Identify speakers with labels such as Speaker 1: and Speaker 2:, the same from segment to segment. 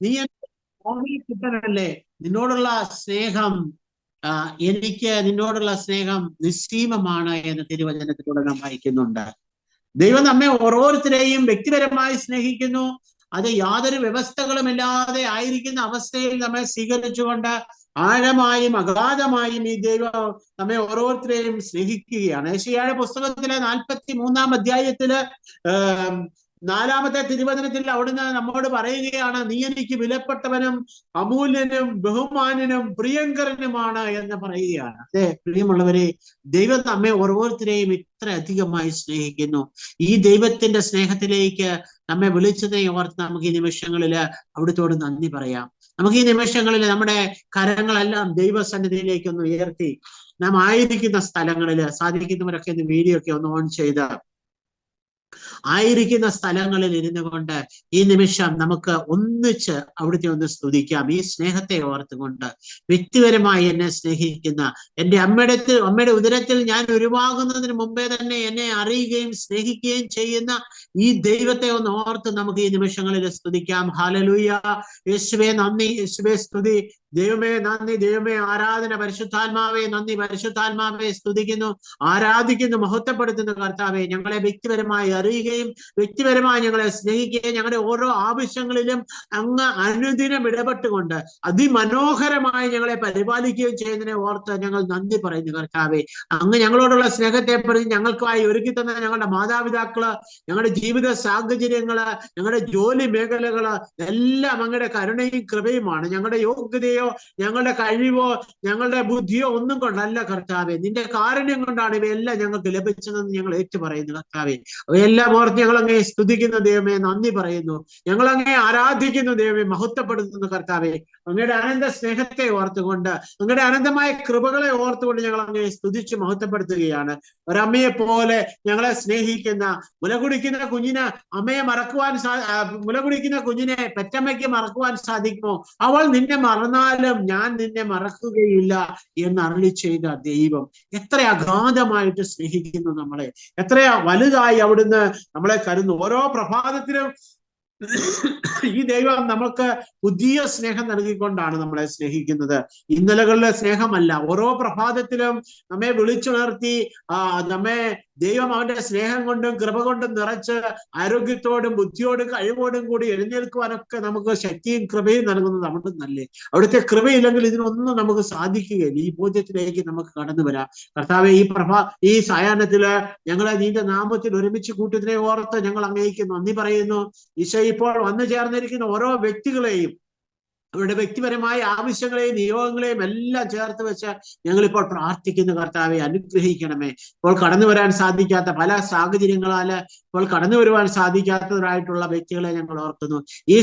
Speaker 1: നീ കിട്ടനല്ലേ, നിന്നോടുള്ള സ്നേഹം എനിക്ക് നിന്നോടുള്ള സ്നേഹം നിസ്സീമമാണ് എന്ന് തിരുവചനത്തിലൂടെ നാം വായിക്കുന്നുണ്ട്. ദൈവം നമ്മെ ഓരോരുത്തരെയും വ്യക്തിപരമായി സ്നേഹിക്കുന്നു. അത് യാതൊരു വ്യവസ്ഥകളുമില്ലാതെ ആയിരിക്കുന്ന അവസ്ഥയിൽ നമ്മെ സ്വീകരിച്ചുകൊണ്ട് ആഴമായും അഗാധമായും ഈ ദൈവം നമ്മെ ഓരോരുത്തരെയും സ്നേഹിക്കുകയാണ്. യെശയ്യായുടെ പുസ്തകത്തിലെ 43-ാം അധ്യായത്തില് 4-ാമത്തെ തിരുവചനത്തിൽ അവിടുന്ന് നമ്മോട് പറയുകയാണ്, നീ എനിക്ക് വിലപ്പെട്ടവനും അമൂല്യനും ബഹുമാന്യനും പ്രിയങ്കരനുമാണ് എന്ന് പറയുകയാണ്. അതെ പ്രിയമുള്ളവരെ, ദൈവം നമ്മെ ഓരോരുത്തരെയും ഇത്ര അധികമായി സ്നേഹിക്കുന്നു. ഈ ദൈവത്തിന്റെ സ്നേഹത്തിലേക്ക് നമ്മെ വിളിച്ചതേ ഓർത്ത് നമുക്ക് ഈ നിമിഷങ്ങളില് അവിടുത്തോട് നന്ദി പറയാം. നമുക്ക് ഈ നിമിഷങ്ങളിൽ നമ്മുടെ കരങ്ങളെല്ലാം ദൈവസന്നിധിയിലേക്ക് ഒന്ന് ഉയർത്തി നാം ആയിരിക്കുന്ന സ്ഥലങ്ങളിൽ സാധിക്കുന്നവരൊക്കെ ഒന്ന് വീഡിയോ ഒക്കെ ഒന്ന് ഓൺ ചെയ്ത് ആയിരിക്കുന്ന സ്ഥലങ്ങളിൽ ഇരുന്നു കൊണ്ട് ഈ നിമിഷം നമുക്ക് ഒന്നിച്ച് അവിടുത്തെ ഒന്ന് സ്തുതിക്കാം. ഈ സ്നേഹത്തെ ഓർത്തുകൊണ്ട് വ്യക്തിപരമായി എന്നെ സ്നേഹിക്കുന്ന എൻ്റെ അമ്മയുടെ ഉദരത്തിൽ ഞാൻ ഉരുവാകുന്നതിന് മുമ്പേ തന്നെ എന്നെ അറിയുകയും സ്നേഹിക്കുകയും ചെയ്യുന്ന ഈ ദൈവത്തെ ഒന്ന് ഓർത്ത് നമുക്ക് ഈ നിമിഷങ്ങളിൽ സ്തുതിക്കാം. ഹല്ലേലൂയ. യേശുവേ നന്ദി, യേശുവേ സ്തുതി, ദൈവമേ നന്ദി, ദൈവമേ ആരാധന, പരിശുദ്ധാത്മാവേ നന്ദി, പരിശുദ്ധാത്മാവേ സ്തുതിക്കുന്നു, ആരാധിക്കുന്നു, മഹത്വപ്പെടുത്തുന്നു. കർത്താവേ, ഞങ്ങളെ വ്യക്തിപരമായി അറിയുകയും വ്യക്തിപരമായി ഞങ്ങളെ സ്നേഹിക്കുകയും ഞങ്ങളുടെ ഓരോ ആവശ്യങ്ങളിലും അങ്ങ് അനുദിനം ഇടപെട്ടുകൊണ്ട് അതിമനോഹരമായി ഞങ്ങളെ പരിപാലിക്കുകയും ചെയ്യുന്നതിനെ ഓർത്ത് ഞങ്ങൾ നന്ദി പറയുന്നു. കർത്താവേ, അങ്ങ് ഞങ്ങളോടുള്ള സ്നേഹത്തെ പ്രതി ഞങ്ങൾക്കായി ഒരുക്കി തന്ന ഞങ്ങളുടെ മാതാപിതാക്കള്, ഞങ്ങളുടെ ജീവിത സാഹചര്യങ്ങള്, ഞങ്ങളുടെ ജോലി മേഖലകള് എല്ലാം അങ്ങയുടെ കരുണയും കൃപയുമാണ്. ഞങ്ങളുടെ യോഗ്യതയോ ഞങ്ങളുടെ കഴിവോ ഞങ്ങളുടെ ബുദ്ധിയോ ഒന്നും കൊണ്ടല്ല കർത്താവെ, നിന്റെ കാരുണ്യം കൊണ്ടാണ് ഇവയെല്ലാം ഞങ്ങൾക്ക് ലഭിച്ചതെന്ന് ഞങ്ങൾ ഏറ്റുപറയുന്നു. കർത്താവെ, അവയെല്ലാം ഓർത്ത് ഞങ്ങൾ അങ്ങേ സ്തുതിക്കുന്ന ദൈവമേ, നന്ദി പറയുന്നു. ഞങ്ങൾ അങ്ങേ ആരാധിക്കുന്നു ദൈവമേ, മഹത്വപ്പെടുത്തുന്നു. കർത്താവെ, അങ്ങയുടെ അനന്ത സ്നേഹത്തെ ഓർത്തുകൊണ്ട് അങ്ങയുടെ അനന്തമായ കൃപകളെ ഓർത്തുകൊണ്ട് ഞങ്ങൾ അങ്ങേ സ്തുതിച്ച് മഹത്വപ്പെടുത്തുകയാണ്. ഒരമ്മയെ പോലെ ഞങ്ങളെ സ്നേഹിക്കുന്ന, മുലകുടിക്കുന്ന കുഞ്ഞിന് അമ്മയെ മറക്കുവാൻ മുലകുടിക്കുന്ന കുഞ്ഞിനെ പെറ്റമ്മയ്ക്ക് മറക്കുവാൻ സാധിക്കുമോ? അവൾ നിന്നെ മറന്നാലും ഞാൻ നിന്നെ മറക്കുകയില്ല എന്ന് അരുളി ചെയ്ത ദൈവം എത്ര അഗാധമായിട്ട് സ്നേഹിക്കുന്നു നമ്മളെ, എത്ര വലുതായി അവിടുന്ന് നമ്മളെ കരുതുന്നു. ഓരോ പ്രഭാതത്തിലും ഈ ദൈവം നമുക്ക് പുതിയ സ്നേഹം നൽകിക്കൊണ്ടാണ് നമ്മളെ സ്നേഹിക്കുന്നത്. ഇന്നലകളിലെ സ്നേഹമല്ല. ഓരോ പ്രഭാതത്തിലും നമ്മെ വിളിച്ചുണർത്തി നമ്മെ ദൈവം അവന്റെ സ്നേഹം കൊണ്ടും കൃപ കൊണ്ടും നിറച്ച് ആരോഗ്യത്തോടും ബുദ്ധിയോടും കഴിവോടും കൂടി എഴുന്നേൽക്കുവാനൊക്കെ നമുക്ക് ശക്തിയും കൃപയും നൽകുന്നത് അവിടെ നല്ലേ. അവിടുത്തെ കൃപയില്ലെങ്കിൽ ഇതിനൊന്നും നമുക്ക് സാധിക്കുകയില്ല. ഈ ബോധ്യത്തിലേക്ക് നമുക്ക് കടന്നു വരാം. കർത്താവെ, ഈ സായാഹ്നത്തില് ഞങ്ങളെ നിന്റെ നാമത്തിൽ ഒരുമിച്ച് കൂട്ടിയതിനെ ഓർത്ത് ഞങ്ങൾ അങ്ങേക്ക് നന്ദി പറയുന്നു. ഈശോ ഇപ്പോൾ വന്നു ചേർന്നിരിക്കുന്ന ഓരോ വ്യക്തികളെയും അവരുടെ വ്യക്തിപരമായ ആവശ്യങ്ങളെയും നിയോഗങ്ങളെയും എല്ലാം ചേർത്ത് വെച്ച് ഞങ്ങളിപ്പോൾ പ്രാർത്ഥിക്കുന്നു. കർത്താവെ, അനുഗ്രഹിക്കണമേ. ഇപ്പോൾ കടന്നു വരാൻ സാധിക്കാത്ത പല സാഹചര്യങ്ങളാല് ഇപ്പോൾ കടന്നു വരുവാൻ സാധിക്കാത്തവരായിട്ടുള്ള വ്യക്തികളെ ഞങ്ങൾ ഓർക്കുന്നു. ഈ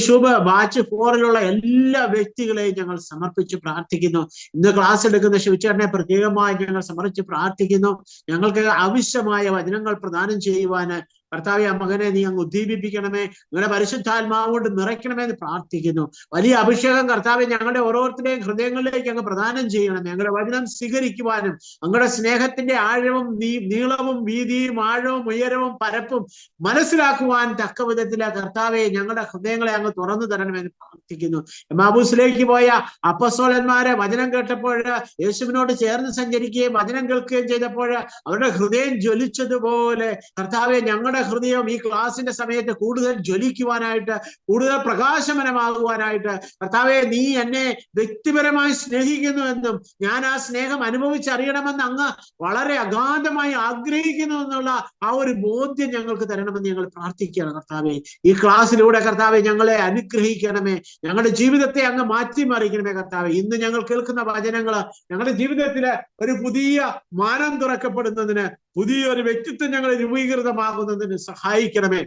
Speaker 1: ബാച്ച് 4-ലുള്ള എല്ലാ വ്യക്തികളെയും ഞങ്ങൾ സമർപ്പിച്ച് പ്രാർത്ഥിക്കുന്നു. ഇന്ന് ക്ലാസ് എടുക്കുന്ന ശിവചേട്ടനെ പ്രത്യേകമായി ഞങ്ങൾ സമർപ്പിച്ച് പ്രാർത്ഥിക്കുന്നു. ഞങ്ങൾക്ക് ആവശ്യമായ വചനങ്ങൾ പ്രദാനം ചെയ്യുവാന് കർത്താവെ, മകനെ നീ അങ്ങ് ഉദ്ദീപിപ്പിക്കണമേ, നിങ്ങളുടെ പരിശുദ്ധാത്മാവ് കൊണ്ട് നിറയ്ക്കണമേ എന്ന് പ്രാർത്ഥിക്കുന്നു. വലിയ അഭിഷേകം കർത്താവെ ഞങ്ങളുടെ ഓരോരുത്തരുടെയും ഹൃദയങ്ങളിലേക്ക് അങ്ങ് പ്രദാനം ചെയ്യണമേ. ഞങ്ങളുടെ വചനം സ്വീകരിക്കുവാനും അങ്ങയുടെ സ്നേഹത്തിന്റെ ആഴവും നീളവും വീതിയും ആഴവും ഉയരവും പരപ്പും മനസ്സിലാക്കുവാൻ തക്ക വിധത്തില് കർത്താവെ ഞങ്ങളുടെ ഹൃദയങ്ങളെ അങ്ങ് തുറന്നു തരണമെന്ന് പ്രാർത്ഥിക്കുന്നു. എമ്മാബൂസിലേക്ക് പോയ അപ്പസ്തോലന്മാരെ വചനം കേട്ടപ്പോൾ യേശുവിനോട് ചേർന്ന് സഞ്ചരിക്കുകയും വചനം കേൾക്കുകയും ചെയ്തപ്പോൾ അവരുടെ ഹൃദയം ജ്വലിച്ചതുപോലെ കർത്താവെ ഞങ്ങളുടെ ഹൃദയം ഈ ക്ലാസിന്റെ സമയത്ത് കൂടുതൽ ജ്വലിക്കുവാനായിട്ട്, കൂടുതൽ പ്രകാശമനമാകുവാനായിട്ട് കർത്താവെ, നീ എന്നെ വ്യക്തിപരമായി സ്നേഹിക്കുന്നു എന്നും ഞാൻ ആ സ്നേഹം അനുഭവിച്ചറിയണമെന്ന് അങ്ങ് വളരെ അഗാധമായി ആഗ്രഹിക്കുന്നു എന്നുള്ള ആ ഒരു ബോധ്യം ഞങ്ങൾക്ക് തരണമെന്ന് ഞങ്ങൾ പ്രാർത്ഥിക്കുകയാണ്. കർത്താവെ, ഈ ക്ലാസ്സിലൂടെ കർത്താവെ ഞങ്ങളെ അനുഗ്രഹിക്കണമേ, ഞങ്ങളുടെ ജീവിതത്തെ അങ്ങ് മാറ്റിമറിക്കണമേ. കർത്താവെ, ഇന്ന് ഞങ്ങൾ കേൾക്കുന്ന വചനങ്ങള് ഞങ്ങളുടെ ജീവിതത്തില് ഒരു പുതിയ മാനം തുറക്കപ്പെടുന്നതിന്, പുതിയൊരു വ്യക്തിത്വം ഞങ്ങൾ രൂപീകൃതമാകുന്നതിന് സഹായിക്കണമേ.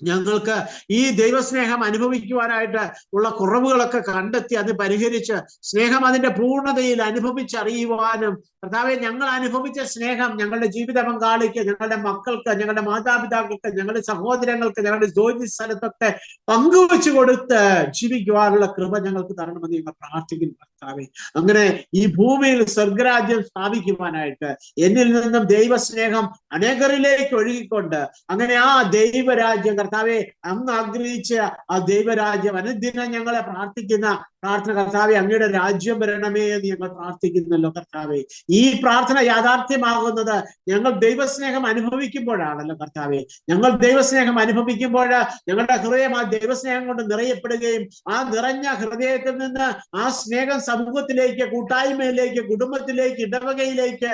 Speaker 1: ഞങ്ങൾക്ക് ഈ ദൈവസ്നേഹം അനുഭവിക്കുവാനായിട്ട് ഉള്ള കുറവുകളൊക്കെ കണ്ടെത്തി അത് പരിഹരിച്ച് സ്നേഹം അതിന്റെ പൂർണ്ണതയിൽ അനുഭവിച്ചറിയുവാനും കർത്താവെ, ഞങ്ങൾ അനുഭവിച്ച സ്നേഹം ഞങ്ങളുടെ ജീവിത പങ്കാളിക്ക്, ഞങ്ങളുടെ മക്കൾക്ക്, ഞങ്ങളുടെ മാതാപിതാക്കൾക്ക്, ഞങ്ങളുടെ സഹോദരങ്ങൾക്ക്, ഞങ്ങളുടെ ജോലി സ്ഥലത്തൊക്കെ പങ്കുവെച്ചു കൊടുത്ത് ജീവിക്കുവാനുള്ള കൃപ ഞങ്ങൾക്ക് തരണമെന്ന് ഞങ്ങൾ പ്രാർത്ഥിക്കുന്നു. കർത്താവെ, അങ്ങനെ ഈ ഭൂമിയിൽ സ്വർഗരാജ്യം സ്ഥാപിക്കുവാനായിട്ട് എന്നിൽ നിന്നും ദൈവസ്നേഹം അനേകരിലേക്ക് ഒഴുകിക്കൊണ്ട് അങ്ങനെ ആ ദൈവരാജ്യം കർത്താവെ അങ്ങ് ആഗ്രഹിച്ച ആ ദൈവരാജ്യം അനുദിനം ഞങ്ങളെ പ്രാർത്ഥിക്കുന്ന പ്രാർത്ഥന കർത്താവെ അങ്ങയുടെ രാജ്യം വരണമേ എന്ന് ഞങ്ങൾ പ്രാർത്ഥിക്കുന്നല്ലോ കർത്താവെ. ഈ പ്രാർത്ഥന യാഥാർത്ഥ്യമാകുന്നത് ഞങ്ങൾ ദൈവസ്നേഹം അനുഭവിക്കുമ്പോഴാണല്ലോ കർത്താവെ. ഞങ്ങൾ ദൈവസ്നേഹം അനുഭവിക്കുമ്പോൾ ഞങ്ങളുടെ ഹൃദയം ആ ദൈവസ്നേഹം കൊണ്ട് നിറയപ്പെടുകയും ആ നിറഞ്ഞ ഹൃദയത്തിൽ നിന്ന് ആ സ്നേഹം സമൂഹത്തിലേക്ക്, കൂട്ടായ്മയിലേക്ക്, കുടുംബത്തിലേക്ക്, ഇടവകയിലേക്ക്,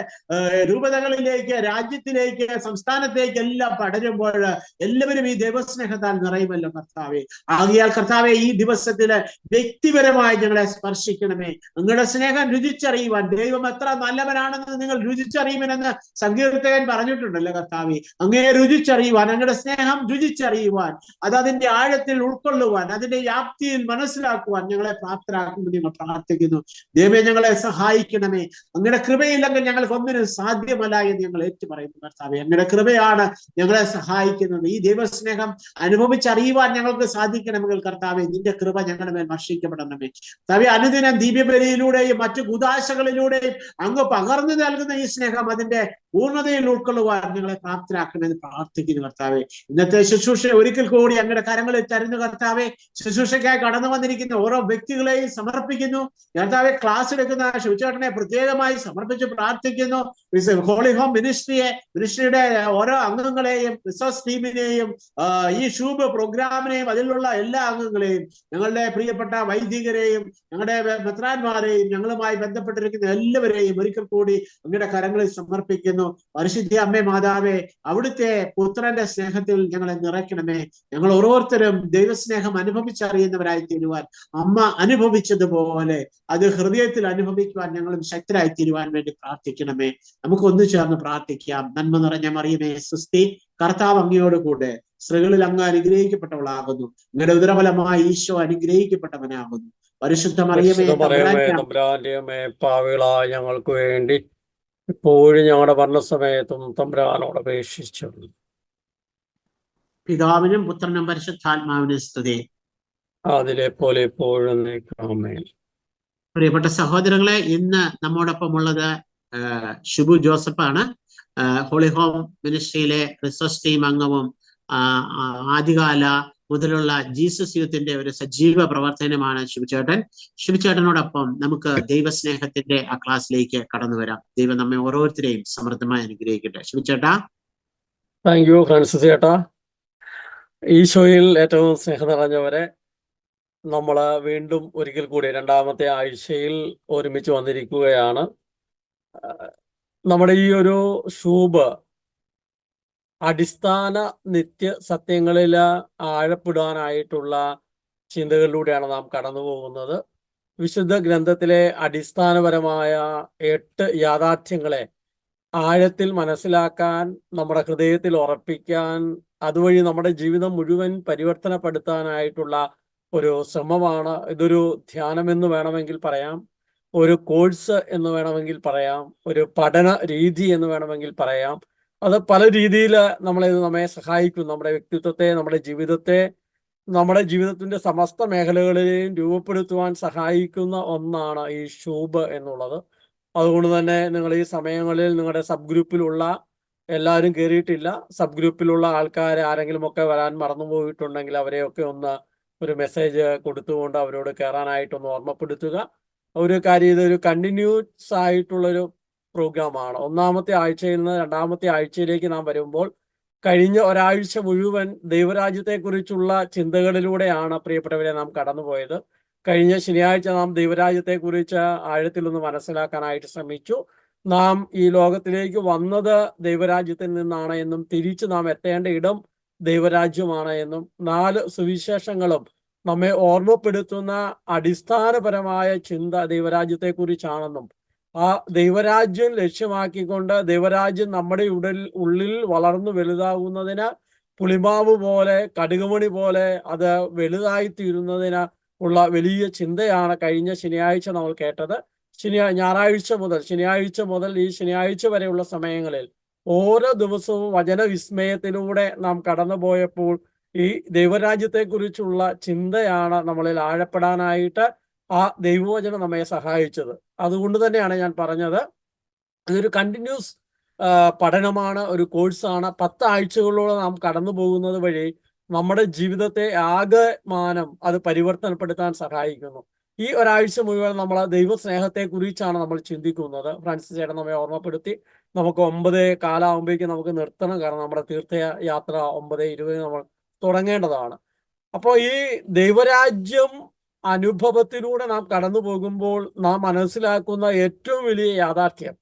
Speaker 1: രൂപതകളിലേക്ക്, രാജ്യത്തിലേക്ക്, സംസ്ഥാനത്തേക്ക് എല്ലാം പടരുമ്പോൾ എല്ലാവരും ഈ ദൈവസ്നേഹത്താൽ നിറയുമല്ലോ കർത്താവെ. ആകയാൽ കർത്താവെ ഈ ദിവസത്തില് വ്യക്തിപരമായി ഞങ്ങളെ സ്പർശിക്കണമേ. നിങ്ങളുടെ സ്നേഹം രുചിച്ചറിയുവാൻ, ദൈവം എത്ര നല്ലവനാണെന്ന് നിങ്ങൾ രുചിച്ചറിയുമെന്ന് സങ്കീർത്തകൻ പറഞ്ഞിട്ടുണ്ടല്ലോ കർത്താവെ. അങ്ങയെ രുചിച്ചറിയുവാൻ, അങ്ങയുടെ സ്നേഹം രുചിച്ചറിയുവാൻ, അത് അതിന്റെ ആഴത്തിൽ ഉൾക്കൊള്ളുവാൻ, അതിന്റെ വ്യാപ്തിയിൽ മനസ്സിലാക്കുവാൻ ഞങ്ങളെ പ്രാപ്തരാക്കുമെന്ന് ഞങ്ങൾ പ്രാർത്ഥിക്കുന്നു. ദൈവമേ ഞങ്ങളെ സഹായിക്കണമേ. അങ്ങയുടെ കൃപയില്ലെങ്കിൽ ഞങ്ങൾക്ക് ഒന്നിനും സാധ്യമല്ല എന്ന് ഞങ്ങൾ ഏറ്റുപറയുന്നു കർത്താവെ. അങ്ങയുടെ കൃപയാണ് ഞങ്ങളെ സഹായിക്കുന്നത്. ഈ ദൈവസ്നേഹം അനുഭവിച്ചറിയുവാൻ ഞങ്ങൾക്ക് സാധിക്കണമെങ്കിൽ കർത്താവെ നിന്റെ കൃപ ഞങ്ങളുടെ മേൽ വർഷിക്കപ്പെടണമേ. കർത്താവെ അനുദിനം ദിവ്യബലിയിലൂടെയും മറ്റു ഉദാശകളിലൂടെയും അങ്ങ് പകർന്നു നൽകുന്ന ഈ സ്നേഹം അതിന്റെ പൂർണ്ണതയിൽ ഉൾക്കൊള്ളുവാൻ ഞങ്ങളെ പ്രാപ്തരാക്കണമെന്ന് പ്രാർത്ഥിക്കുന്നു കർത്താവെ. ഇന്നത്തെ ശുശ്രൂഷ ഒരിക്കൽ കൂടി അങ്ങയുടെ കരങ്ങളിൽ തരുന്നു കർത്താവെ. ശുശ്രൂഷയ്ക്കായി കടന്നു വന്നിരിക്കുന്ന ഓരോ വ്യക്തികളെയും സമർപ്പിക്കുന്നു കർത്താവെ. ക്ലാസ് എടുക്കുന്ന ശിവചേട്ടനെ പ്രത്യേകമായി സമർപ്പിച്ച് പ്രാർത്ഥിക്കുന്നു. ഹോളി ഹോം മിനിസ്ട്രിയുടെ ഓരോ അംഗങ്ങളെയും, റിസോഴ്സ് ടീമിനെയും, ഈ ഷൂബ് പ്രോഗ്രാമിനെയും അതിലുള്ള എല്ലാ അംഗങ്ങളെയും, ഞങ്ങളുടെ പ്രിയപ്പെട്ട വൈദികരെയും, ഞങ്ങളുടെ മെത്രാന്മാരെയും, ഞങ്ങളുമായി ബന്ധപ്പെട്ടിരിക്കുന്ന എല്ലാവരെയും ഒരിക്കൽ കൂടി അങ്ങയുടെ കരങ്ങളിൽ സമർപ്പിക്കുന്നു. പരിശുദ്ധ അമ്മേ മാതാവേ, അവിടുത്തെ പുത്രന്റെ സ്നേഹത്തിൽ ഞങ്ങളെ നിറയ്ക്കണമേ. ഞങ്ങൾ ഓരോരുത്തരും ദൈവസ്നേഹം അനുഭവിച്ചറിയുന്നവരായി തീരുവാൻ, അമ്മ അനുഭവിച്ചതുപോലെ അത് ഹൃദയത്തിൽ അനുഭവിക്കുവാൻ ഞങ്ങളും ശക്തരായി തീരുവാൻ വേണ്ടി പ്രാർത്ഥിക്കണമേ. നമുക്ക് ഒന്നു ചേർന്ന് പ്രാർത്ഥിക്കാം. നന്മ നിറഞ്ഞ മറിയമേ സ്വസ്തി, കർത്താവ് അങ്ങയോട് കൂടെ, സ്ത്രീകളിൽ അങ്ങ് അനുഗ്രഹിക്കപ്പെട്ടവളാകുന്നു. അങ്ങയുടെ ഉദരഫലമായി ഈശോ അനുഗ്രഹിക്കപ്പെട്ടവനാകുന്നു. പരിശുദ്ധ മറിയമേ
Speaker 2: തമ്പുരാന്റെ പാവികളായ ഞങ്ങൾക്ക് വേണ്ടി ഇപ്പോഴും ഞങ്ങളുടെ മരണസമയത്തും തമ്പുരാനോട് അപേക്ഷിച്ചു.
Speaker 1: പിതാവിനും പുത്രനും പരിശുദ്ധാത്മാവിനും സ്തുതി.
Speaker 2: അതിലെ പോലെ എപ്പോഴും.
Speaker 1: പ്രിയപ്പെട്ട സഹോദരങ്ങളെ, ഇന്ന് നമ്മോടൊപ്പം ഉള്ളത് ഷിബു ജോസഫാണ്. ഹോളി ഹോം മിനിസ്ട്രിയിലെ റിസോഴ്സ് ടീം അംഗവും ആദ്യകാല മുതലുള്ള ജീസസ് യൂത്തിന്റെ ഒരു സജീവ പ്രവർത്തനമാണ് ശിവചേട്ടൻ. ശിവചേട്ടനോടൊപ്പം നമുക്ക് ദൈവസ്നേഹത്തിന്റെ ആ ക്ലാസ്സിലേക്ക് കടന്നു വരാം. ദൈവം നമ്മെ ഓരോരുത്തരെയും സമൃദ്ധമായി അനുഗ്രഹിക്കട്ടെ. ശിവചേട്ടാ.
Speaker 2: താങ്ക് യു ഫ്രാൻസിസ് ചേട്ടാ. ഈശോയിൽ ഏറ്റവും സ്നേഹം നിറഞ്ഞവരെ, നമ്മൾ വീണ്ടും ഒരിക്കൽ കൂടി രണ്ടാമത്തെ ആഴ്ചയിൽ ഒരുമിച്ച് വന്നിരിക്കുകയാണ്. നമ്മുടെ ഈ ഒരു ഷൂബ് അടിസ്ഥാന നിത്യ സത്യങ്ങളിൽ ആഴപ്പെടാനായിട്ടുള്ള ചിന്തകളിലൂടെയാണ് നാം കടന്നു പോകുന്നത്. വിശുദ്ധ ഗ്രന്ഥത്തിലെ അടിസ്ഥാനപരമായ 8 യാഥാർത്ഥ്യങ്ങളെ ആഴത്തിൽ മനസ്സിലാക്കാൻ, നമ്മുടെ ഹൃദയത്തിൽ ഉറപ്പിക്കാൻ, അതുവഴി നമ്മുടെ ജീവിതം മുഴുവൻ പരിവർത്തനപ്പെടുത്താനായിട്ടുള്ള ഒരു ശ്രമമാണ്. ഇതൊരു ധ്യാനമെന്ന് വേണമെങ്കിൽ പറയാം, ഒരു കോഴ്സ് എന്ന് വേണമെങ്കിൽ പറയാം, ഒരു പഠന രീതി എന്ന് വേണമെങ്കിൽ പറയാം. അത് പല രീതിയിൽ നമ്മെ സഹായിക്കും. നമ്മുടെ വ്യക്തിത്വത്തെ, നമ്മുടെ ജീവിതത്തെ, നമ്മുടെ ജീവിതത്തിന്റെ സമസ്ത മേഖലകളിലെയും രൂപപ്പെടുത്തുവാൻ സഹായിക്കുന്ന ഒന്നാണ് ഈ ഷൂബ് എന്നുള്ളത്. അതുകൊണ്ട് തന്നെ നിങ്ങൾ ഈ സമയങ്ങളിൽ നിങ്ങളുടെ സബ് ഗ്രൂപ്പിലുള്ള എല്ലാവരും കയറിയിട്ടില്ല. സബ് ഗ്രൂപ്പിലുള്ള ആൾക്കാർ ആരെങ്കിലും ഒക്കെ വരാൻ മറന്നുപോയിട്ടുണ്ടെങ്കിൽ അവരെയൊക്കെ ഒന്ന് ഒരു മെസ്സേജ് കൊടുത്തുകൊണ്ട് അവരോട് കയറാനായിട്ടൊന്ന് ഓർമ്മപ്പെടുത്തുക. ഒരു കാര്യം, ഇതൊരു കണ്ടിന്യൂസ് ആയിട്ടുള്ളൊരു പ്രോഗ്രാമാണ്. ഒന്നാമത്തെ ആഴ്ചയിൽ നിന്ന് രണ്ടാമത്തെ ആഴ്ചയിലേക്ക് നാം വരുമ്പോൾ കഴിഞ്ഞ ഒരാഴ്ച മുഴുവൻ ദൈവരാജ്യത്തെക്കുറിച്ചുള്ള ചിന്തകളിലൂടെയാണ് പ്രിയപ്പെട്ടവരെ നാം കടന്നുപോയത്. കഴിഞ്ഞ ശനിയാഴ്ച നാം ദൈവരാജ്യത്തെക്കുറിച്ച് ആഴത്തിലൊന്ന് മനസ്സിലാക്കാനായിട്ട് ശ്രമിച്ചു. നാം ഈ ലോകത്തിലേക്ക് വന്നത് ദൈവരാജ്യത്തിൽ നിന്നാണ് എന്നും തിരിച്ച് നാം എത്തേണ്ട ഇടം ദൈവരാജ്യമാണ് എന്നും 4 സുവിശേഷങ്ങളും നമ്മെ ഓർമ്മപ്പെടുത്തുന്ന അടിസ്ഥാനപരമായ ചിന്ത ദൈവരാജ്യത്തെക്കുറിച്ചാണെന്നും ആ ദൈവരാജ്യം ലക്ഷ്യമാക്കിക്കൊണ്ട് ദൈവരാജ്യം നമ്മുടെ ഉള്ളിൽ വളർന്നു വലുതാകുന്നതിന് പുളിമാവ് പോലെ, കടുകുമണി പോലെ അത് വലുതായിത്തീരുന്നതിന് ഉള്ള വലിയ ചിന്തയാണ് കഴിഞ്ഞ ശനിയാഴ്ച നമ്മൾ കേട്ടത്. ശനിയാഴ്ച മുതൽ ഈ ശനിയാഴ്ച വരെയുള്ള സമയങ്ങളിൽ ഓരോ ദിവസവും വചനവിസ്മയത്തിലൂടെ നാം കടന്നുപോയപ്പോൾ ഈ ദൈവരാജ്യത്തെക്കുറിച്ചുള്ള ചിന്തയാണ് നമ്മളിൽ ആഴപ്പെടാനായിട്ട് ആ ദൈവവചനം നമ്മെ സഹായിച്ചത്. അതുകൊണ്ട് തന്നെയാണ് ഞാൻ പറഞ്ഞത്, ഇതൊരു കണ്ടിന്യൂസ് പഠനമാണ്, ഒരു കോഴ്സാണ്. 10 ആഴ്ചകളോളം നാം കടന്നു പോകുന്നത് വഴി നമ്മുടെ ജീവിതത്തെ ആകമാനം അത് പരിവർത്തനപ്പെടുത്താൻ സഹായിക്കുന്നു. ഈ ഒരാഴ്ച മുഴുവൻ നമ്മൾ ദൈവസ്നേഹത്തെ കുറിച്ചാണ് നമ്മൾ ചിന്തിക്കുന്നത്. ഫ്രാൻസിസ് ചേട്ടൻ നമ്മെ ഓർമ്മപ്പെടുത്തി. നമുക്ക് 9:15 നമുക്ക് നിർത്തണം, കാരണം നമ്മുടെ തീർത്ഥയാത്ര 9:20 നമ്മൾ തുടങ്ങേണ്ടതാണ്. അപ്പോൾ ഈ ദൈവരാജ്യം അനുഭവത്തിലൂടെ നാം കടന്നു പോകുമ്പോൾ നാം മനസ്സിലാക്കുന്ന ഏറ്റവും വലിയ യാഥാർത്ഥ്യം,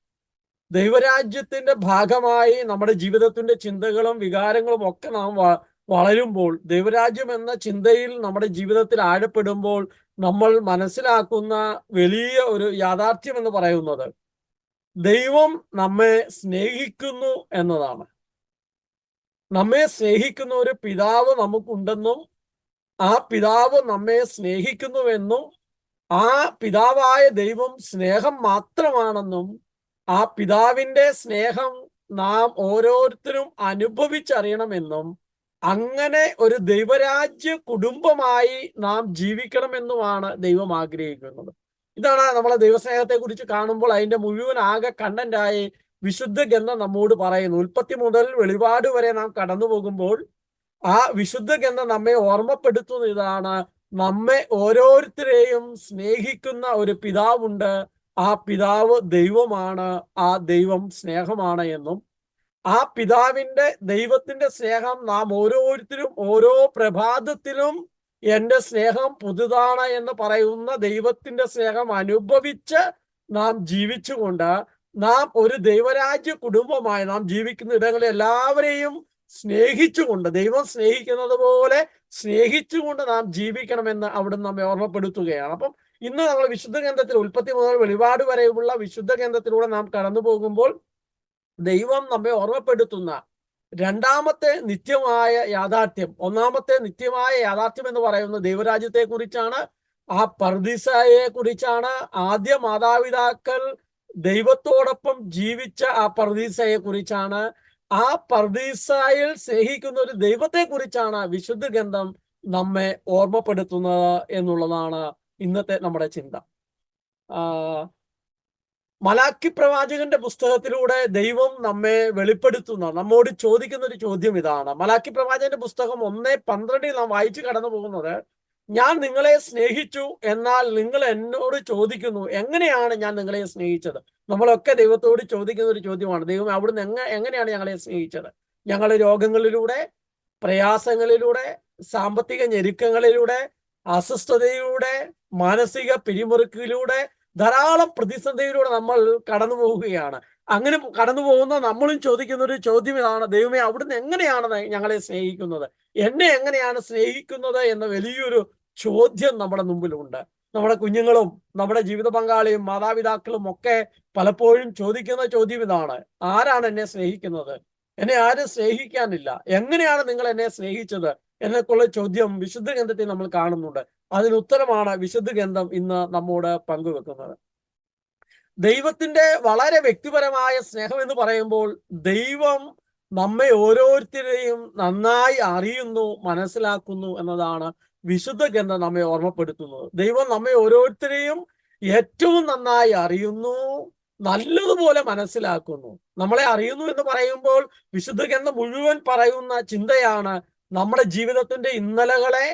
Speaker 2: ദൈവരാജ്യത്തിന്റെ ഭാഗമായി നമ്മുടെ ജീവിതത്തിന്റെ ചിന്തകളും വികാരങ്ങളും ഒക്കെ നാം വളരുമ്പോൾ, ദൈവരാജ്യം എന്ന ചിന്തയിൽ നമ്മുടെ ജീവിതത്തിൽ ആഴപ്പെടുമ്പോൾ നമ്മൾ മനസ്സിലാക്കുന്ന വലിയ ഒരു യാഥാർത്ഥ്യം എന്ന് പറയുന്നത് ദൈവം നമ്മെ സ്നേഹിക്കുന്നു എന്നതാണ്. നമ്മെ സ്നേഹിക്കുന്ന ഒരു പിതാവ് നമുക്കുണ്ടെന്നും ആ പിതാവ് നമ്മെ സ്നേഹിക്കുന്നുവെന്നും ആ പിതാവായ ദൈവം സ്നേഹം മാത്രമാണെന്നും ആ പിതാവിന്റെ സ്നേഹം നാം ഓരോരുത്തരും അനുഭവിച്ചറിയണമെന്നും അങ്ങനെ ഒരു ദൈവരാജ്യ കുടുംബമായി നാം ജീവിക്കണമെന്നുമാണ് ദൈവം ആഗ്രഹിക്കുന്നത്. ഇതാണ് നമ്മളെ ദൈവസ്നേഹത്തെ കുറിച്ച് കാണുമ്പോൾ അതിന്റെ മുഴുവൻ ആകെ കണ്ടന്റായി വിശുദ്ധ ഗ്രന്ഥം നമ്മോട് പറയുന്നു. ഉൽപ്പത്തി മുതൽ വെളിപാട് വരെ നാം കടന്നു പോകുമ്പോൾ ആ വിശുദ്ധ ഗ്രന്ഥം നമ്മെ ഓർമ്മപ്പെടുത്തുന്ന ഇതാണ്: നമ്മെ ഓരോരുത്തരെയും സ്നേഹിക്കുന്ന ഒരു പിതാവുണ്ട്, ആ പിതാവ് ദൈവമാണ്, ആ ദൈവം സ്നേഹമാണ് എന്നും ആ പിതാവിന്റെ ദൈവത്തിന്റെ സ്നേഹം നാം ഓരോരുത്തരും ഓരോ പ്രഭാതത്തിലും എന്റെ സ്നേഹം പുതുതാണ് എന്ന് പറയുന്ന ദൈവത്തിന്റെ സ്നേഹം അനുഭവിച്ച് നാം ജീവിച്ചുകൊണ്ട് നാം ഒരു ദൈവരാജ്യ കുടുംബമായി നാം ജീവിക്കുന്ന ഇടങ്ങളിൽ എല്ലാവരെയും സ്നേഹിച്ചുകൊണ്ട്, ദൈവം സ്നേഹിക്കുന്നത് പോലെ സ്നേഹിച്ചുകൊണ്ട് നാം ജീവിക്കണമെന്ന് അവിടുന്ന് നമ്മെ ഓർമ്മപ്പെടുത്തുകയാണ്. അപ്പം ഇന്ന് നമ്മൾ വിശുദ്ധ ഗ്രന്ഥത്തിൽ ഉൽപ്പത്തി മുതൽ വെളിപാട് വരെയുള്ള വിശുദ്ധ ഗ്രന്ഥത്തിലൂടെ നാം കടന്നു പോകുമ്പോൾ ദൈവം നമ്മെ ഓർമ്മപ്പെടുത്തുന്ന രണ്ടാമത്തെ നിത്യമായ യാഥാർത്ഥ്യം, ഒന്നാമത്തെ നിത്യമായ യാഥാർത്ഥ്യം എന്ന് പറയുന്നത് ദൈവരാജ്യത്തെ കുറിച്ചാണ്, ആ പർദീസയെ കുറിച്ചാണ്. ആദ്യ മാതാപിതാക്കൾ ദൈവത്തോടൊപ്പം ജീവിച്ച ആ പർദീസയെ കുറിച്ചാണ്. ആ പർദീസയിൽ സ്നേഹിക്കുന്ന ഒരു ദൈവത്തെ കുറിച്ചാണ് വിശുദ്ധ ഗ്രന്ഥം നമ്മെ ഓർമ്മപ്പെടുത്തുന്നത് എന്നുള്ളതാണ് ഇന്നത്തെ നമ്മുടെ ചിന്ത. മലാക്കി പ്രവാചകന്റെ പുസ്തകത്തിലൂടെ ദൈവം നമ്മെ വെളിപ്പെടുത്തുന്ന, നമ്മോട് ചോദിക്കുന്ന ഒരു ചോദ്യം ഇതാണ്. മലാക്കി പ്രവാചകന്റെ പുസ്തകം 1:12 നാം വായിച്ചു കടന്നു പോകുന്നത്: ഞാൻ നിങ്ങളെ സ്നേഹിച്ചു, എന്നാൽ നിങ്ങൾ എന്നോട് ചോദിക്കുന്നു എങ്ങനെയാണ് ഞാൻ നിങ്ങളെ സ്നേഹിച്ചത്. നമ്മളൊക്കെ ദൈവത്തോട് ചോദിക്കുന്ന ഒരു ചോദ്യമാണ്, ദൈവം അവിടുന്ന് എങ്ങനെയാണ് ഞങ്ങളെ സ്നേഹിച്ചത്? ഞങ്ങൾ രോഗങ്ങളിലൂടെ, പ്രയാസങ്ങളിലൂടെ, സാമ്പത്തിക ഞെരുക്കങ്ങളിലൂടെ, അസ്വസ്ഥതയിലൂടെ, മാനസിക പിരിമുറുക്കിലൂടെ, ധാരാളം പ്രതിസന്ധിയിലൂടെ നമ്മൾ കടന്നു പോവുകയാണ്. അങ്ങനെ കടന്നു പോകുന്ന നമ്മളും ചോദിക്കുന്ന ഒരു ചോദ്യം ഇതാണ്: ദൈവമേ, അവിടുന്ന് എങ്ങനെയാണ് ഞങ്ങളെ സ്നേഹിക്കുന്നത്? എന്നെ എങ്ങനെയാണ് സ്നേഹിക്കുന്നത് എന്ന വലിയൊരു ചോദ്യം നമ്മുടെ മുമ്പിലുണ്ട്. നമ്മുടെ കുഞ്ഞുങ്ങളും നമ്മുടെ ജീവിത പങ്കാളിയും മാതാപിതാക്കളും ഒക്കെ പലപ്പോഴും ചോദിക്കുന്ന ചോദ്യം ഇതാണ്: ആരാണ് എന്നെ സ്നേഹിക്കുന്നത്? എന്നെ ആരും സ്നേഹിക്കാനില്ല. എങ്ങനെയാണ് നിങ്ങൾ എന്നെ സ്നേഹിച്ചത് എന്നൊക്കെയുള്ള ചോദ്യം വിശുദ്ധ ഗ്രന്ഥത്തിൽ നമ്മൾ കാണുന്നുണ്ട്. അതിന് ഉത്തരമാണ് വിശുദ്ധ ഗ്രന്ഥം ഇന്ന് നമ്മോട് പങ്കുവെക്കുന്നത്. ദൈവത്തിന്റെ വളരെ വ്യക്തിപരമായ സ്നേഹം എന്ന് പറയുമ്പോൾ ദൈവം നമ്മെ ഓരോരുത്തരെയും നന്നായി അറിയുന്നു, മനസ്സിലാക്കുന്നു എന്നതാണ് വിശുദ്ധ ഗ്രന്ഥം നമ്മെ ഓർമ്മപ്പെടുത്തുന്നത്. ദൈവം നമ്മെ ഓരോരുത്തരെയും ഏറ്റവും നന്നായി അറിയുന്നു, നല്ലതുപോലെ മനസ്സിലാക്കുന്നു. നമ്മളെ അറിയുന്നു എന്ന് പറയുമ്പോൾ വിശുദ്ധ ഗ്രന്ഥം മുഴുവൻ പറയുന്ന ചിന്തയാണ് നമ്മുടെ ജീവിതത്തിന്റെ ഇന്നലകളെ,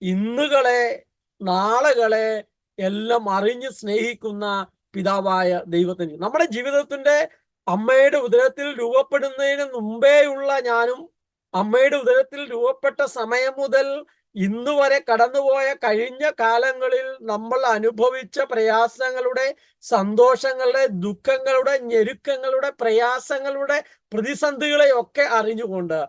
Speaker 2: ഇന്നുകളെ, നാളെകളെ എല്ലാം അറിഞ്ഞ് സ്നേഹിക്കുന്ന പിതാവായ ദൈവത്തിന്. നമ്മുടെ ജീവിതത്തിന്റെ അമ്മയുടെ ഉദരത്തിൽ രൂപപ്പെടുന്നതിന് മുമ്പേയുള്ള ഞാനും അമ്മയുടെ ഉദരത്തിൽ രൂപപ്പെട്ട സമയം മുതൽ ഇന്ന് വരെ കടന്നുപോയ കഴിഞ്ഞ കാലങ്ങളിൽ നമ്മൾ അനുഭവിച്ച പ്രയാസങ്ങളുടെ, സന്തോഷങ്ങളുടെ, ദുഃഖങ്ങളുടെ, ഞെരുക്കങ്ങളുടെ, പ്രയാസങ്ങളുടെ, പ്രതിസന്ധികളെ ഒക്കെ അറിഞ്ഞുകൊണ്ട്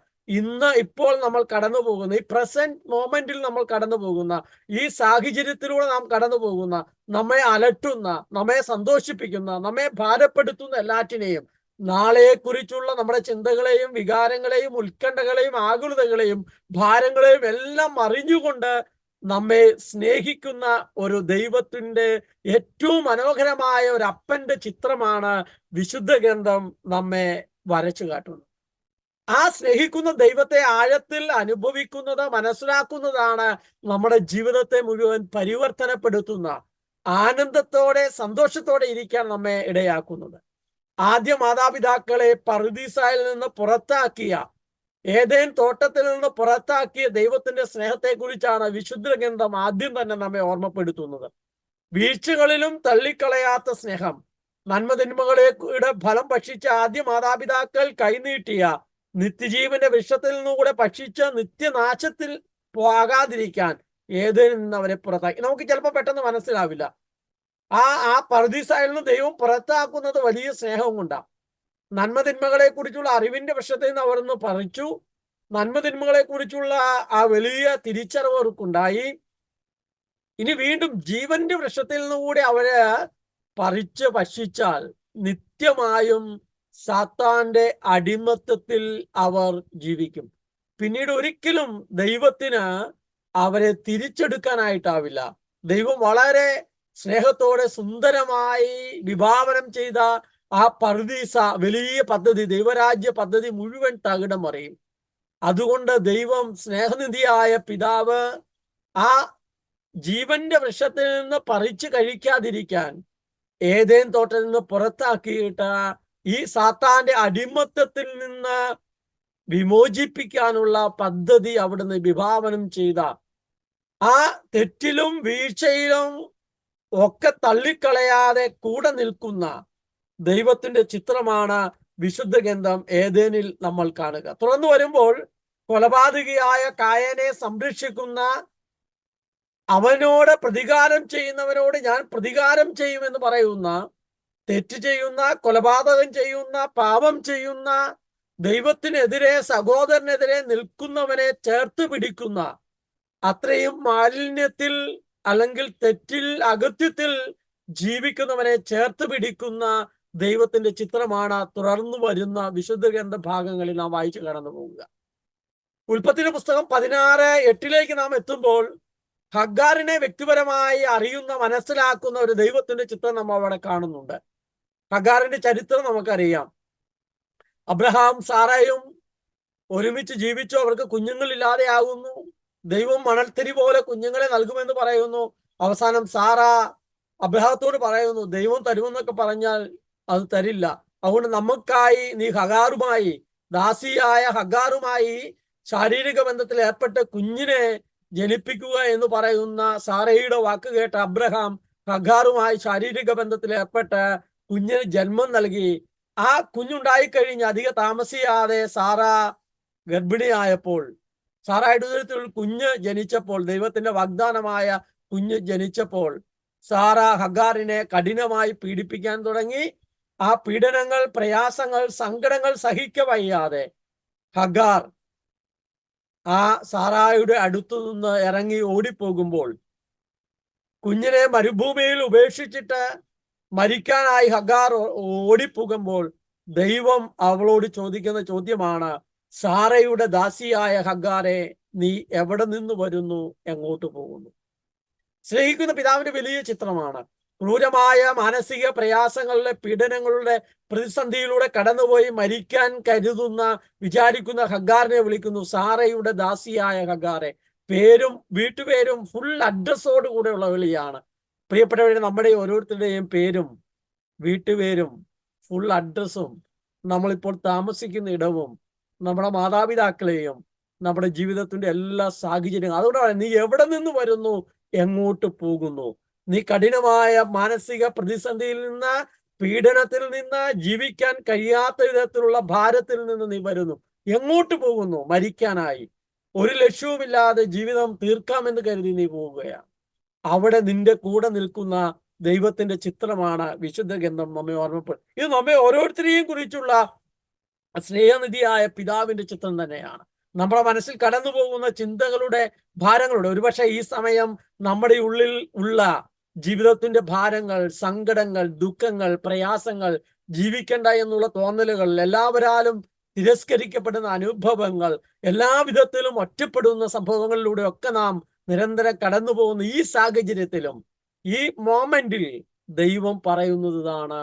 Speaker 2: ഇപ്പോൾ നമ്മൾ കടന്നു പോകുന്ന ഈ പ്രസന്റ് മൊമെന്റിൽ നമ്മൾ കടന്നു പോകുന്ന ഈ സാഹചര്യത്തിലൂടെ നാം കടന്നു പോകുന്ന, നമ്മെ അലട്ടുന്ന, നമ്മെ സന്തോഷിപ്പിക്കുന്ന, നമ്മെ ഭാരപ്പെടുത്തുന്ന എല്ലാറ്റിനെയും, നാളെക്കുറിച്ചുള്ള നമ്മുടെ ചിന്തകളെയും വികാരങ്ങളെയും ഉത്കണ്ഠകളെയും ആകുലതകളെയും ഭാരങ്ങളെയും എല്ലാം അറിഞ്ഞുകൊണ്ട് നമ്മെ സ്നേഹിക്കുന്ന ഒരു ദൈവത്തിന്റെ ഏറ്റവും മനോഹരമായ ഒരു അപ്പന്റെ ചിത്രമാണ് വിശുദ്ധ ഗ്രന്ഥം നമ്മെ വരച്ചു കാട്ടുന്നത്. ആ സ്നേഹിക്കുന്ന ദൈവത്തെ ആഴത്തിൽ അനുഭവിക്കുന്നത്, മനസ്സിലാക്കുന്നതാണ് നമ്മുടെ ജീവിതത്തെ മുഴുവൻ പരിവർത്തനപ്പെടുത്തുന്ന, ആനന്ദത്തോടെ സന്തോഷത്തോടെ ഇരിക്കാൻ നമ്മെ ഇടയാക്കുന്നത്. ആദ്യ മാതാപിതാക്കളെ പറുദീസായിൽ നിന്ന് പുറത്താക്കിയ ഏതേൻ തോട്ടത്തിൽ നിന്ന് പുറത്താക്കിയ ദൈവത്തിന്റെ സ്നേഹത്തെക്കുറിച്ചാണ് വിശുദ്ധ ഗ്രന്ഥം ആദ്യം തന്നെ നമ്മെ ഓർമ്മപ്പെടുത്തുന്നത്. വീഴ്ചകളിലും തള്ളിക്കളയാത്ത സ്നേഹം. നന്മതിന്മകളുടെ ഫലം ഭക്ഷിച്ച ആദ്യ മാതാപിതാക്കൾ കൈനീട്ടിയ നിത്യജീവന്റെ വൃക്ഷത്തിൽ നിന്നുകൂടെ ഭക്ഷിച്ച് നിത്യനാശത്തിൽ പോകാതിരിക്കാൻ ഏതേനിൽ നിന്ന് അവരെ പുറത്താക്കി. നമുക്ക് ചിലപ്പോൾ പെട്ടെന്ന് മനസ്സിലാവില്ല. ആ പർദീസയിൽ നിന്ന് ദൈവം പുറത്താക്കുന്നത് വലിയ സ്നേഹവും കൊണ്ടാണ്. നന്മതിന്മകളെ കുറിച്ചുള്ള അറിവിന്റെ വൃക്ഷത്തിൽ നിന്ന് അവരൊന്ന് പറിച്ചു. നന്മതിന്മകളെ കുറിച്ചുള്ള ആ വലിയ തിരിച്ചറിവ് അവർക്കുണ്ടായി. ഇനി വീണ്ടും ജീവന്റെ വൃക്ഷത്തിൽ നിന്നുകൂടി അവരെ പറിച്ച് ഭക്ഷിച്ചാൽ നിത്യമായും സാത്താന്റെ അടിമത്തത്തിൽ അവർ ജീവിക്കും. പിന്നീട് ഒരിക്കലും ദൈവത്തിന് അവരെ തിരിച്ചെടുക്കാനായിട്ടാവില്ല. ദൈവം വളരെ സ്നേഹത്തോടെ സുന്ദരമായി വിഭാവനം ചെയ്ത ആ പർദീസ വലിയ പദ്ധതി, ദൈവരാജ്യ പദ്ധതി മുഴുവൻ തകിടം മറിയും. അതുകൊണ്ട് ദൈവം സ്നേഹനിധിയായ പിതാവ് ആ ജീവന്റെ വൃക്ഷത്തിൽ നിന്ന് പറിച്ചു കഴിക്കാതിരിക്കാൻ ഏതേൻ തോട്ടത്തിൽ നിന്ന് പുറത്താക്കിയിട്ട് ഈ സാത്താന്റെ അടിമത്തത്തിൽ നിന്ന് വിമോചിപ്പിക്കാനുള്ള പദ്ധതി അവിടുന്ന് വിഭാവനം ചെയ്ത ആ തെറ്റിലും വീഴ്ചയിലും ഒക്കെ തള്ളിക്കളയാതെ കൂടെ നിൽക്കുന്ന ദൈവത്തിന്റെ ചിത്രമാണ് വിശുദ്ധ ഗ്രന്ഥം ഏതേനിൽ നമ്മൾ കാണുക. തുറന്നു വരുമ്പോൾ കൊലപാതകിയായ കായനെ സംരക്ഷിക്കുന്ന, അവനോട് പ്രതികാരം ചെയ്യുന്നവനോട് ഞാൻ പ്രതികാരം ചെയ്യുമെന്ന് പറയുന്ന, തെറ്റ് ചെയ്യുന്ന, കൊലപാതകം ചെയ്യുന്ന, പാപം ചെയ്യുന്ന, ദൈവത്തിനെതിരെ സഹോദരനെതിരെ നിൽക്കുന്നവനെ ചേർത്ത് പിടിക്കുന്ന, അത്രയും മാലിന്യത്തിൽ അല്ലെങ്കിൽ തെറ്റിൽ അകത്യത്തിൽ ജീവിക്കുന്നവനെ ചേർത്ത് പിടിക്കുന്ന ദൈവത്തിന്റെ ചിത്രമാണ് തുടർന്നു വരുന്ന വിശുദ്ധ ഗ്രന്ഥ ഭാഗങ്ങളിൽ നാം വായിച്ചു കടന്നു പോവുക. ഉൽപ്പത്തിയുടെ പുസ്തകം 16:8 നാം എത്തുമ്പോൾ ഹഗ്ഗാറിനെ വ്യക്തിപരമായി അറിയുന്ന, മനസ്സിലാക്കുന്ന ഒരു ദൈവത്തിന്റെ ചിത്രം നമ്മൾ അവിടെ കാണുന്നുണ്ട്. ഹഗ്ഗാറിന്റെ ചരിത്രം നമുക്കറിയാം. അബ്രഹാം സാറയും ഒരുമിച്ച് ജീവിച്ചു. അവർക്ക് കുഞ്ഞുങ്ങളില്ലാതെ ആകുന്നു. ദൈവം മണൽത്തരി പോലെ കുഞ്ഞുങ്ങളെ നൽകുമെന്ന് പറയുന്നു. അവസാനം സാറ അബ്രഹാത്തോട് പറയുന്നു, ദൈവം തരുമെന്നൊക്കെ പറഞ്ഞാൽ അത് തരില്ല. അതുകൊണ്ട് നമുക്കായി നീ ഹഗാറുമായി, ദാസിയായ ഹഗ്ഗാറുമായി ശാരീരിക ബന്ധത്തിൽ ഏർപ്പെട്ട് കുഞ്ഞിനെ ജനിപ്പിക്കുക എന്ന് പറയുന്ന സാറയുടെ വാക്ക് കേട്ട അബ്രഹാം ഹഗ്ഗാറുമായി ശാരീരിക ബന്ധത്തിൽ ഏർപ്പെട്ട് കുഞ്ഞിന് ജന്മം നൽകി. ആ കുഞ്ഞുണ്ടായിക്കഴിഞ്ഞ് അധിക താമസിയാതെ സാറ ഗർഭിണിയായപ്പോൾ, സാറായുടെ ഉദരത്തിൽ കുഞ്ഞ് ജനിച്ചപ്പോൾ, ദൈവത്തിന്റെ വാഗ്ദാനമായ കുഞ്ഞ് ജനിച്ചപ്പോൾ സാറ ഹഗ്ഗാറിനെ കഠിനമായി പീഡിപ്പിക്കാൻ തുടങ്ങി. ആ പീഡനങ്ങൾ, പ്രയാസങ്ങൾ, സങ്കടങ്ങൾ സഹിക്കവയ്യാതെ ഹഗ്ഗാർ ആ സാറായുടെ അടുത്തു നിന്ന് ഇറങ്ങി ഓടിപ്പോകുമ്പോൾ, കുഞ്ഞിനെ മരുഭൂമിയിൽ ഉപേക്ഷിച്ചിട്ട് മരിക്കാനായി ഹഗ്ഗാർ ഓടിപ്പോകുമ്പോൾ ദൈവം അവളോട് ചോദിക്കുന്ന ചോദ്യമാണ്, സാറയുടെ ദാസിയായ ഹഗ്ഗാറെ, നീ എവിടെ നിന്ന് വരുന്നു, എങ്ങോട്ട് പോകുന്നു? സ്നേഹിക്കുന്ന പിതാവിന്റെ വലിയ ചിത്രമാണ്. ക്രൂരമായ മാനസിക പ്രയാസങ്ങളുടെ, പീഡനങ്ങളുടെ പ്രതിസന്ധിയിലൂടെ കടന്നുപോയി മരിക്കാൻ കരുതുന്ന, വിചാരിക്കുന്ന ഹഗ്ഗാറിനെ വിളിക്കുന്നു സാറയുടെ ദാസിയായ ഹഗ്ഗാറെ. പേരും വീട്ടുപേരും ഫുൾ അഡ്രസ്സോട് കൂടെയുള്ള വിളിയാണ്. പ്രിയപ്പെട്ടവരെ, നമ്മുടെ ഓരോരുത്തരുടെയും പേരും വീട്ടുപേരും ഫുൾ അഡ്രസ്സും നമ്മളിപ്പോൾ താമസിക്കുന്ന ഇടവും നമ്മുടെ മാതാപിതാക്കളെയും നമ്മുടെ ജീവിതത്തിന്റെ എല്ലാ സാഹചര്യങ്ങളും, അതുകൊണ്ടാണ് നീ എവിടെ നിന്ന് വരുന്നു, എങ്ങോട്ട് പോകുന്നു? നീ കഠിനമായ മാനസിക പ്രതിസന്ധിയിൽ നിന്ന്, പീഡനത്തിൽ നിന്ന്, ജീവിക്കാൻ കഴിയാത്ത വിധത്തിലുള്ള ഭാരത്തിൽ നിന്ന് നീ വരുന്നു. എങ്ങോട്ട് പോകുന്നു? മരിക്കാനായി. ഒരു ലക്ഷ്യവുമില്ലാതെ ജീവിതം തീർക്കാമെന്ന് കരുതി നീ പോവുകയാണ്. അവിടെ നിന്റെ കൂടെ നിൽക്കുന്ന ദൈവത്തിന്റെ ചിത്രമാണ് വിശുദ്ധ ഗ്രന്ഥം നമ്മെ ഓർമ്മപ്പെടും. ഇത് നമ്മെ ഓരോരുത്തരെയും കുറിച്ചുള്ള സ്നേഹനിധിയായ പിതാവിന്റെ ചിത്രം തന്നെയാണ്. നമ്മുടെ മനസ്സിൽ കടന്നു പോകുന്ന ചിന്തകളുടെ, ഭാരങ്ങളുടെ, ഒരുപക്ഷെ ഈ സമയം നമ്മുടെ ഉള്ളിൽ ഉള്ള ജീവിതത്തിന്റെ ഭാരങ്ങൾ, സങ്കടങ്ങൾ, ദുഃഖങ്ങൾ, പ്രയാസങ്ങൾ, ജീവിക്കണ്ട എന്നുള്ള തോന്നലുകൾ, എല്ലാവരാലും തിരസ്കരിക്കപ്പെടുന്ന അനുഭവങ്ങൾ, എല്ലാവിധത്തിലും ഒറ്റപ്പെടുന്ന സംഭവങ്ങളിലൂടെ ഒക്കെ നാം നിരന്തരം കടന്നു പോകുന്ന ഈ സാഹചര്യത്തിലും ഈ മോമെന്റിൽ ദൈവം പറയുന്നതാണ്,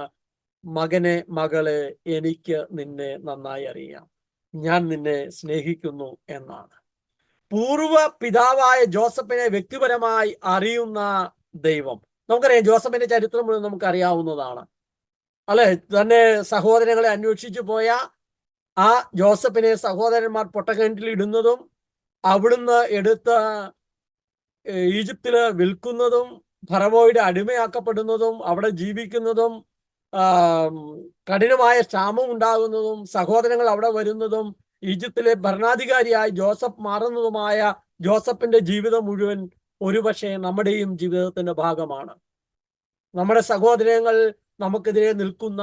Speaker 2: മകനെ, മകളെ, എനിക്ക് നിന്നെ നന്നായി അറിയാം, ഞാൻ നിന്നെ സ്നേഹിക്കുന്നു എന്നാണ്. പൂർവ പിതാവായ ജോസഫിനെ വ്യക്തിപരമായി അറിയുന്ന ദൈവം. നമുക്കറിയാം, ജോസഫിന്റെ ചരിത്രം മുഴുവൻ നമുക്ക് അറിയാവുന്നതാണ്, അല്ലെ? തന്നെ സഹോദരങ്ങളെ അന്വേഷിച്ചു പോയ, ആ ജോസഫിനെ സഹോദരന്മാർ പൊട്ടക്കിണറ്റിൽ ഇടുന്നതും അവിടുന്ന് എടുത്ത് ഈജിപ്തില് വിൽക്കുന്നതും ഫറവോയുടെ അടിമയാക്കപ്പെടുന്നതും അവിടെ ജീവിക്കുന്നതും കഠിനമായ ക്ഷാമം ഉണ്ടാകുന്നതും സഹോദരങ്ങൾ അവിടെ വരുന്നതും ഈജിപ്തിലെ ഭരണാധികാരിയായി ജോസഫ് മാറുന്നതുമായ ജോസഫിന്റെ ജീവിതം മുഴുവൻ ഒരുപക്ഷെ നമ്മുടെയും ജീവിതത്തിന്റെ ഭാഗമാണ്. നമ്മുടെ സഹോദരങ്ങൾ നമുക്കെതിരെ നിൽക്കുന്ന,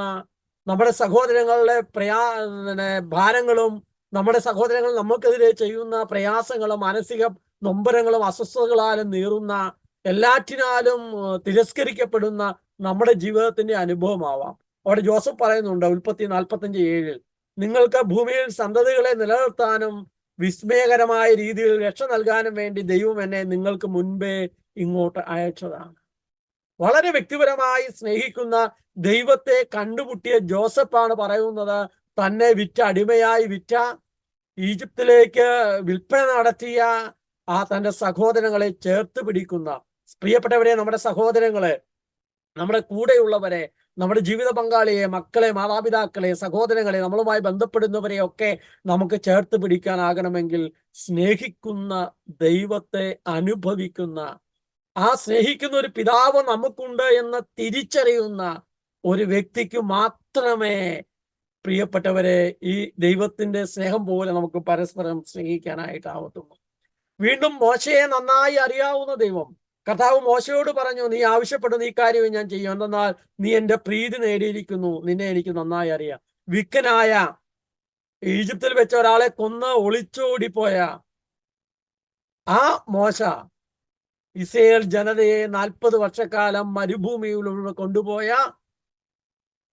Speaker 2: നമ്മുടെ സഹോദരങ്ങളുടെ ഭാരങ്ങളും നമ്മുടെ സഹോദരങ്ങൾ നമുക്കെതിരെ ചെയ്യുന്ന പ്രയാസങ്ങളും മാനസിക നൊമ്പരങ്ങളും അസ്വസ്ഥതകളാലും നീറുന്ന, എല്ലാറ്റിനാലും തിരസ്കരിക്കപ്പെടുന്ന നമ്മുടെ ജീവിതത്തിന്റെ അനുഭവമാവാം. അവിടെ ജോസഫ് പറയുന്നുണ്ട് ഉൽപ്പത്തി 45:7, നിങ്ങൾക്ക് ഭൂമിയിൽ സന്തതികളെ നിലനിർത്താനും വിസ്മയകരമായ രീതിയിൽ രക്ഷ നൽകാനും വേണ്ടി ദൈവം എന്നെ നിങ്ങൾക്ക് മുൻപേ ഇങ്ങോട്ട് അയച്ചതാണ്. വളരെ വ്യക്തിപരമായി സ്നേഹിക്കുന്ന ദൈവത്തെ കണ്ടുമുട്ടിയ ജോസഫാണ് പറയുന്നത്, തന്നെ അടിമയായി വിറ്റ, ഈജിപ്തിലേക്ക് വിൽപ്പന നടത്തിയ ആ തന്റെ സഹോദരങ്ങളെ ചേർത്ത് പിടിക്കുന്ന, പ്രിയപ്പെട്ടവരെ, നമ്മുടെ സഹോദരങ്ങളെ, നമ്മുടെ കൂടെയുള്ളവരെ, നമ്മുടെ ജീവിത പങ്കാളിയെ, മക്കളെ, മാതാപിതാക്കളെ, സഹോദരങ്ങളെ, നമ്മളുമായി ബന്ധപ്പെടുന്നവരെ ഒക്കെ നമുക്ക് ചേർത്ത് പിടിക്കാനാകണമെങ്കിൽ സ്നേഹിക്കുന്ന ദൈവത്തെ അനുഭവിക്കുന്ന, ആ സ്നേഹിക്കുന്ന ഒരു പിതാവ് നമുക്കുണ്ട് എന്ന് തിരിച്ചറിയുന്ന ഒരു വ്യക്തിക്ക് മാത്രമേ, പ്രിയപ്പെട്ടവരെ, ഈ ദൈവത്തിന്റെ സ്നേഹം പോലെ നമുക്ക് പരസ്പരം സ്നേഹിക്കാനായിട്ടാവത്തുള്ളൂ. വീണ്ടും മോശയെ നന്നായി അറിയാവുന്ന ദൈവം, കർത്താവ് മോശയോട് പറഞ്ഞു, നീ ആവശ്യപ്പെടുന്ന ഈ കാര്യം ഞാൻ ചെയ്യും, എന്തെന്നാൽ നീ എന്റെ പ്രീതി നേടിയിരിക്കുന്നു, നിന്നെ എനിക്ക് നന്നായി അറിയാം. വിക്കനായ, ഈജിപ്തിൽ വെച്ച ഒരാളെ കൊന്ന് ഒളിച്ചോടിപ്പോയ ആ മോശ ഇസ്രായേൽ ജനതയെ 40 വർഷക്കാലം മരുഭൂമിയിലൂടെ കൊണ്ടുപോയ,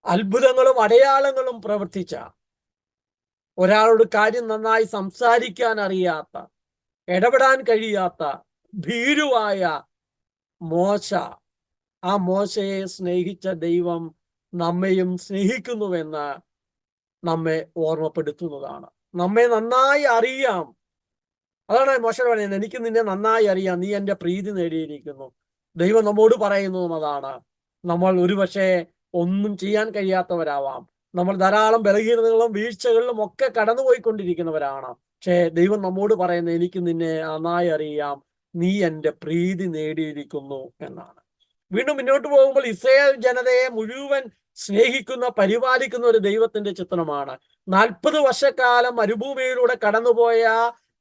Speaker 2: അത്ഭുതങ്ങളും അടയാളങ്ങളും പ്രവർത്തിച്ച, ഒരാളോട് കാര്യം നന്നായി സംസാരിക്കാൻ അറിയാത്ത, ഇടപെടാൻ കഴിയാത്ത ഭീരുവായ മോശ, ആ മോശയെ സ്നേഹിച്ച ദൈവം നമ്മെയും സ്നേഹിക്കുന്നുവെന്ന് നമ്മെ ഓർമ്മപ്പെടുത്തുന്നതാണ്. നമ്മെ നന്നായി അറിയാം. അതാണ് മോശ പറയുന്നത്, എനിക്ക് നിന്നെ നന്നായി അറിയാം, നീ എൻ്റെ പ്രീതി നേടിയിരിക്കുന്നു. ദൈവം നമ്മോട് പറയുന്നതും അതാണ്. നമ്മൾ ഒരുപക്ഷെ ഒന്നും ചെയ്യാൻ കഴിയാത്തവരാവാം, നമ്മൾ ധാരാളം ബലഹീനതകളും വീഴ്ചകളിലും ഒക്കെ കടന്നുപോയിക്കൊണ്ടിരിക്കുന്നവരാണ്. പക്ഷേ ദൈവം നമ്മോട് പറയുന്നത്, എനിക്ക് നിന്നെ നന്നായി അറിയാം, നീ എൻ്റെ പ്രീതി നേടിയിരിക്കുന്നു എന്നാണ്. വീണ്ടും മുന്നോട്ട് പോകുമ്പോൾ ഇസ്രായേൽ ജനതയെ മുഴുവൻ സ്നേഹിക്കുന്ന, പരിപാലിക്കുന്ന ഒരു ദൈവത്തിന്റെ ചിത്രമാണ്. 40 വർഷക്കാലം മരുഭൂമിയിലൂടെ കടന്നുപോയ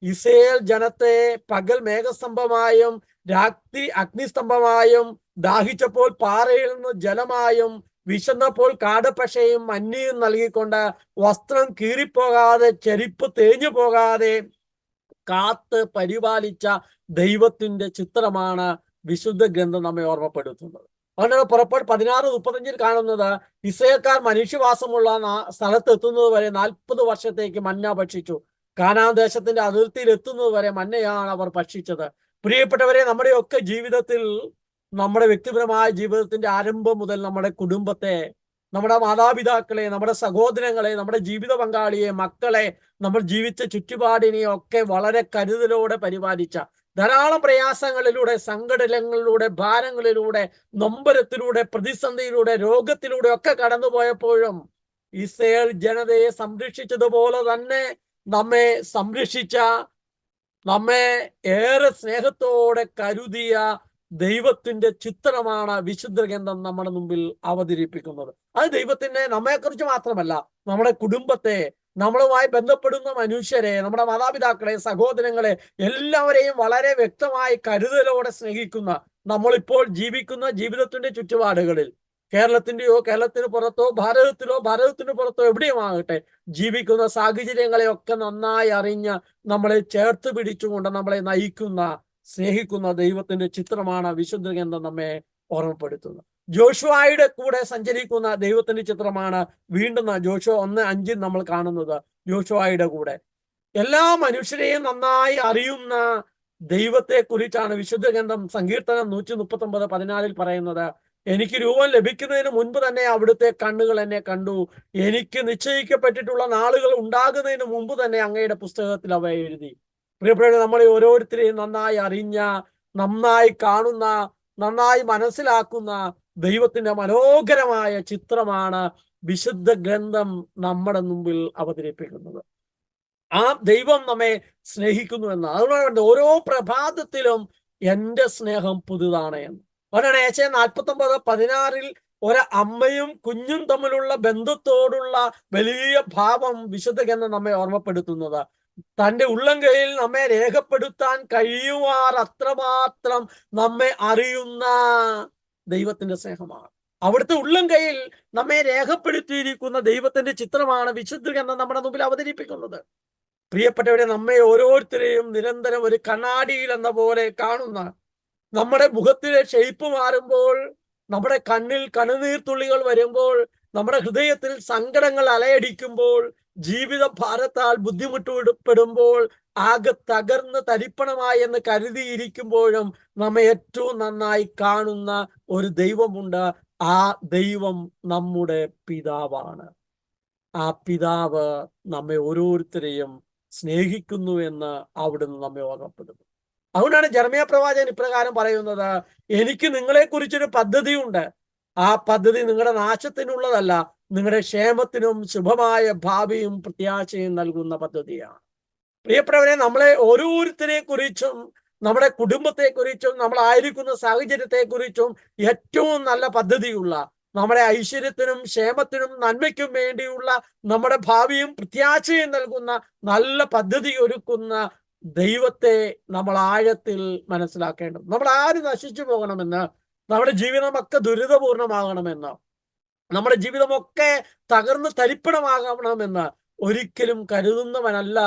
Speaker 2: ഇസ്രായേൽ ജനത്തെ പകൽ മേഘസ്തംഭമായും രാത്രി അഗ്നിസ്തംഭമായും, ദാഹിച്ചപ്പോൾ പാറയിൽ നിന്ന് ജലമായും, വിശന്നപ്പോൾ കാടപ്പശയും മഞ്ഞയും നൽകിക്കൊണ്ട്, വസ്ത്രം കീറിപ്പോകാതെ ചെരിപ്പ് തേഞ്ഞു പോകാതെ കാത്ത് പരിപാലിച്ച ദൈവത്തിന്റെ ചിത്രമാണ് വിശുദ്ധ ഗ്രന്ഥം നമ്മെ ഓർമ്മപ്പെടുത്തുന്നത്. അങ്ങനെ പുറപ്പാട് 16:35 കാണുന്നത്, ഇസ്രായേൽക്കാർ മനുഷ്യവാസമുള്ള സ്ഥലത്ത് എത്തുന്നത് വരെ 40 വർഷത്തേക്ക് മന്ന ഭക്ഷിച്ചു. കാനാൻ ദേശത്തിന്റെ അതിർത്തിയിൽ എത്തുന്നത് വരെ മന്നയാണ് അവർ ഭക്ഷിച്ചത്. പ്രിയപ്പെട്ടവരെ, നമ്മുടെയൊക്കെ ജീവിതത്തിൽ, നമ്മുടെ വ്യക്തിപരമായ ജീവിതത്തിന്റെ ആരംഭം മുതൽ നമ്മുടെ കുടുംബത്തെ, നമ്മുടെ മാതാപിതാക്കളെ, നമ്മുടെ സഹോദരങ്ങളെ, നമ്മുടെ ജീവിത പങ്കാളിയെ, മക്കളെ, നമ്മൾ ജീവിച്ച ചുറ്റുപാടിനെ ഒക്കെ വളരെ കരുതലോടെ പരിപാലിച്ച, ധാരാളം പ്രയാസങ്ങളിലൂടെ, സങ്കടങ്ങളിലൂടെ, ഭാരങ്ങളിലൂടെ, നൊമ്പരത്തിലൂടെ, പ്രതിസന്ധിയിലൂടെ, രോഗത്തിലൂടെ ഒക്കെ കടന്നുപോയപ്പോഴും ഇസ്രായേൽ ജനതയെ സംരക്ഷിച്ചതുപോലെ തന്നെ നമ്മെ സംരക്ഷിച്ച, നമ്മെ ഏറെ സ്നേഹത്തോടെ കരുതിയ ദൈവത്തിന്റെ ചിത്രമാണ് വിശുദ്ധ ഗ്രന്ഥം നമ്മുടെ മുമ്പിൽ അവതരിപ്പിക്കുന്നത്. അത് ദൈവത്തിന്റെ, നമ്മെക്കുറിച്ച് മാത്രമല്ല, നമ്മുടെ കുടുംബത്തെ, നമ്മളുമായി ബന്ധപ്പെടുന്ന മനുഷ്യരെ, നമ്മുടെ മാതാപിതാക്കളെ, സഹോദരങ്ങളെ, എല്ലാവരെയും വളരെ വ്യക്തമായി കരുതലോടെ സ്നേഹിക്കുന്ന, നമ്മളിപ്പോൾ ജീവിക്കുന്ന ജീവിതത്തിന്റെ ചുറ്റുപാടുകളിൽ, കേരളത്തിന്റെയോ കേരളത്തിന് പുറത്തോ ഭാരതത്തിന് പുറത്തോ എവിടെയുമാകട്ടെ, ജീവിക്കുന്ന സാഹചര്യങ്ങളെയൊക്കെ നന്നായി അറിഞ്ഞ് നമ്മളെ ചേർത്ത് പിടിച്ചുകൊണ്ട് നമ്മളെ നയിക്കുന്ന, സ്നേഹിക്കുന്ന ദൈവത്തിന്റെ ചിത്രമാണ് വിശുദ്ധ ഗ്രന്ഥം നമ്മെ ഓർമ്മപ്പെടുത്തുന്നത്. ജോഷുവയുടെ കൂടെ സഞ്ചരിക്കുന്ന ദൈവത്തിന്റെ ചിത്രമാണ് വീണ്ടും ജോഷുവ 1:5 നമ്മൾ കാണുന്നത്. ജോഷുവയുടെ കൂടെ എല്ലാ മനുഷ്യരെയും നന്നായി അറിയുന്ന ദൈവത്തെ കുറിച്ചാണ് വിശുദ്ധ ഗ്രന്ഥം സങ്കീർത്തനം 139:14 പറയുന്നത്, എനിക്ക് രൂപം ലഭിക്കുന്നതിന് മുൻപ് തന്നെ അവിടുത്തെ കണ്ണുകൾ എന്നെ കണ്ടു, എനിക്ക് നിശ്ചയിക്കപ്പെട്ടിട്ടുള്ള നാളുകൾ ഉണ്ടാകുന്നതിന് മുമ്പ് തന്നെ അങ്ങയുടെ പുസ്തകത്തിൽ അവ എഴുതി. പ്രിയപ്പെട്ടവരെ, നമ്മളെ ഓരോരുത്തരെയും നന്നായി അറിഞ്ഞ, നന്നായി കാണുന്ന, നന്നായി മനസ്സിലാക്കുന്ന ദൈവത്തിന്റെ മനോഹരമായ ചിത്രമാണ് വിശുദ്ധ ഗ്രന്ഥം നമ്മുടെ മുമ്പിൽ അവതരിപ്പിക്കുന്നത്. ആ ദൈവം നമ്മെ സ്നേഹിക്കുന്നു എന്ന്. അതുകൊണ്ട് ഓരോ പ്രഭാതത്തിലും എന്റെ സ്നേഹം പുതുതാണ് എന്ന്. അതുകൊണ്ടാണ് ഏശയ്യാ 49:16 ഒരമ്മയും കുഞ്ഞും തമ്മിലുള്ള ബന്ധത്തോടുള്ള വലിയ ഭാവം വിശുദ്ധ ഗ്രന്ഥം നമ്മെ ഓർമ്മപ്പെടുത്തുന്നത്. തന്റെ ഉള്ളംകൈയിൽ നമ്മെ രേഖപ്പെടുത്താൻ കഴിയുവാർ അത്രമാത്രം നമ്മെ അറിയുന്ന ദൈവത്തിന്റെ സ്നേഹമാണ്. അവിടുത്തെ ഉള്ളംകൈയിൽ നമ്മെ രേഖപ്പെടുത്തിയിരിക്കുന്ന ദൈവത്തിന്റെ ചിത്രമാണ് വിശുദ്ധ ഗ്രന്ഥം നമ്മുടെ മുമ്പിൽ അവതരിപ്പിക്കുന്നത്. പ്രിയപ്പെട്ടവരെ, നമ്മെ ഓരോരുത്തരെയും നിരന്തരം ഒരു കണ്ണാടിയിൽ എന്ന പോലെ കാണുന്ന, നമ്മുടെ മുഖത്തിലെ ഷെയ്പ്പ് മാറുമ്പോൾ, നമ്മുടെ കണ്ണിൽ കണ്ണുനീർത്തുള്ളികൾ വരുമ്പോൾ, നമ്മുടെ ഹൃദയത്തിൽ സങ്കടങ്ങൾ അലയടിക്കുമ്പോൾ, ജീവിത ഭാരത്താൽ ബുദ്ധിമുട്ടുപ്പെടുമ്പോൾ, ആകെ തകർന്ന് തരിപ്പണമായി എന്ന് കരുതിയിരിക്കുമ്പോഴും നമ്മെ ഏറ്റവും നന്നായി കാണുന്ന ഒരു ദൈവമുണ്ട്. ആ ദൈവം നമ്മുടെ പിതാവാണ്. ആ പിതാവ് നമ്മെ ഓരോരുത്തരെയും സ്നേഹിക്കുന്നു എന്ന് അവിടുന്ന് നമ്മെ ഓർമ്മപ്പെടുന്നു. അതുകൊണ്ടാണ് ജെറമ്യാ പ്രവാചകൻ ഇപ്രകാരം പറയുന്നത്, എനിക്ക് നിങ്ങളെ കുറിച്ചൊരു പദ്ധതിയുണ്ട്. ആ പദ്ധതി നിങ്ങളുടെ നാശത്തിനുള്ളതല്ല, നിങ്ങളുടെ ക്ഷേമത്തിനും ശുഭമായ ഭാവിയും പ്രത്യാശയും നൽകുന്ന പദ്ധതിയാണ്. പ്രിയപ്പെട്ടവരെ, നമ്മളെ ഓരോരുത്തരെ കുറിച്ചും, നമ്മുടെ കുടുംബത്തെ കുറിച്ചും, നമ്മളായിരിക്കുന്ന സാഹചര്യത്തെ കുറിച്ചും ഏറ്റവും നല്ല പദ്ധതിയുള്ള, നമ്മുടെ ഐശ്വര്യത്തിനും ക്ഷേമത്തിനും നന്മയ്ക്കും വേണ്ടിയുള്ള, നമ്മുടെ ഭാവിയും പ്രത്യാശയും നൽകുന്ന നല്ല പദ്ധതി ഒരുക്കുന്ന ദൈവത്തെ നമ്മൾ ആഴത്തിൽ മനസ്സിലാക്കേണ്ടത്. നമ്മൾ ആര് നശിച്ചു പോകണമെന്ന്, നമ്മുടെ ജീവിതമൊക്കെ ദുരിതപൂർണമാകണമെന്ന്, നമ്മുടെ ജീവിതമൊക്കെ തകർന്ന് തരിപ്പണമാകണമെന്ന് ഒരിക്കലും കരുതുന്നവനല്ല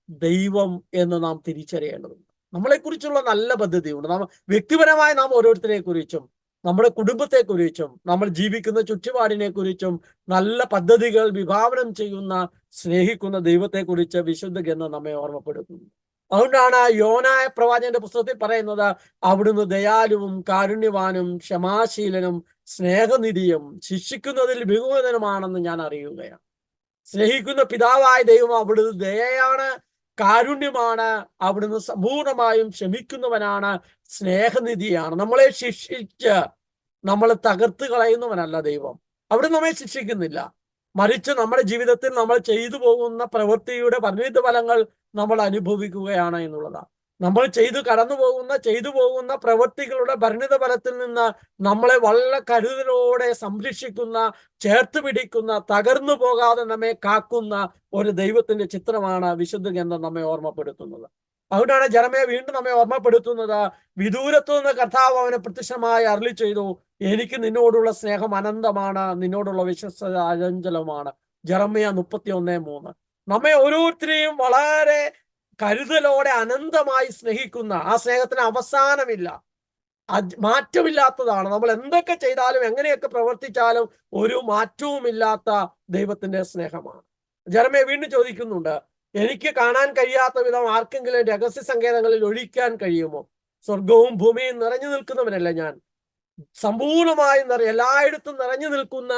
Speaker 2: ദൈവം എന്ന് നാം തിരിച്ചറിയേണ്ടതുണ്ട്. നമ്മളെക്കുറിച്ചുള്ള നല്ല പദ്ധതിയുണ്ട്. വ്യക്തിപരമായി നാം ഓരോരുത്തരെ കുറിച്ചും, നമ്മുടെ കുടുംബത്തെ കുറിച്ചും, നമ്മൾ ജീവിക്കുന്ന ചുറ്റുപാടിനെ കുറിച്ചും നല്ല പദ്ധതികൾ വിഭാവനം ചെയ്യുന്ന, സ്നേഹിക്കുന്ന ദൈവത്തെ കുറിച്ച് വിശുദ്ധ ഗ്രന്ഥം നമ്മെ ഓർമ്മപ്പെടുത്തുന്നു. അതുകൊണ്ടാണ് യോനായ പ്രവാചകന്റെ പുസ്തകത്തിൽ പറയുന്നത്, അവിടുന്ന് ദയാലുവും കാരുണ്യവാനും ക്ഷമാശീലനും സ്നേഹനിധിയും ശിക്ഷിക്കുന്നതിൽ ബഹുമതനുമാണെന്ന് ഞാൻ അറിയുകയാണ്. സ്നേഹിക്കുന്ന പിതാവായ ദൈവം അവിടുന്ന് ദയയാണ്, കാരുണ്യമാണ്, അവിടുന്ന് സമ്പൂർണമായും ക്ഷമിക്കുന്നവനാണ്, സ്നേഹനിധിയാണ്. നമ്മളെ ശിക്ഷിച്ച് നമ്മളെ തകർത്ത് കളയുന്നവനല്ല ദൈവം. അവിടുന്ന് നമ്മെ ശിക്ഷിക്കുന്നില്ല, മറിച്ച് നമ്മുടെ ജീവിതത്തിൽ നമ്മൾ ചെയ്തു പോകുന്ന പ്രവൃത്തിയുടെ പരിണിത ഫലങ്ങൾ നമ്മൾ അനുഭവിക്കുകയാണ് എന്നുള്ളതാണ്. നമ്മൾ ചെയ്തു പോകുന്ന പ്രവൃത്തികളുടെ പരിണിത ഫലത്തിൽ നിന്ന് നമ്മളെ വളരെ കരുതലോടെ സംരക്ഷിക്കുന്ന, ചേർത്ത് പിടിക്കുന്ന, തകർന്നു പോകാതെ നമ്മെ കാക്കുന്ന ഒരു ദൈവത്തിന്റെ ചിത്രമാണ് വിശുദ്ധ ഗ്രന്ഥം നമ്മെ ഓർമ്മപ്പെടുത്തുന്നത്. അതുകൊണ്ടാണ് ജെറമ്യാ വീണ്ടും നമ്മെ ഓർമ്മപ്പെടുത്തുന്നത്, വിദൂരത്തു നിന്ന് കർത്താവ് അവനെ പ്രത്യക്ഷമായി അരുളി ചെയ്തു, എനിക്ക് നിന്നോടുള്ള സ്നേഹം അനന്തമാണ്, നിന്നോടുള്ള വിശ്വസ്തത അചഞ്ചലമാണ്. ജെറമ്യാ 31:3. നമ്മെ ഓരോരുത്തരെയും വളരെ കരുതലോടെ അനന്തമായി സ്നേഹിക്കുന്ന, ആ സ്നേഹത്തിന് അവസാനമില്ല, മാറ്റമില്ലാത്തതാണ്. നമ്മൾ എന്തൊക്കെ ചെയ്താലും എങ്ങനെയൊക്കെ പ്രവർത്തിച്ചാലും ഒരു മാറ്റവുമില്ലാത്ത ദൈവത്തിന്റെ സ്നേഹമാണ്. ജെറമ്യാ വീണ്ടും ചോദിക്കുന്നുണ്ട്, എനിക്ക് കാണാൻ കഴിയാത്ത വിധം ആർക്കെങ്കിലും രഹസ്യ സങ്കേതങ്ങളിൽ ഒഴിക്കാൻ കഴിയുമോ? സ്വർഗവും ഭൂമിയും നിറഞ്ഞു നിൽക്കുന്നവനല്ല ഞാൻ, സമ്പൂർണമായി എല്ലായിടത്തും നിറഞ്ഞു നിൽക്കുന്ന,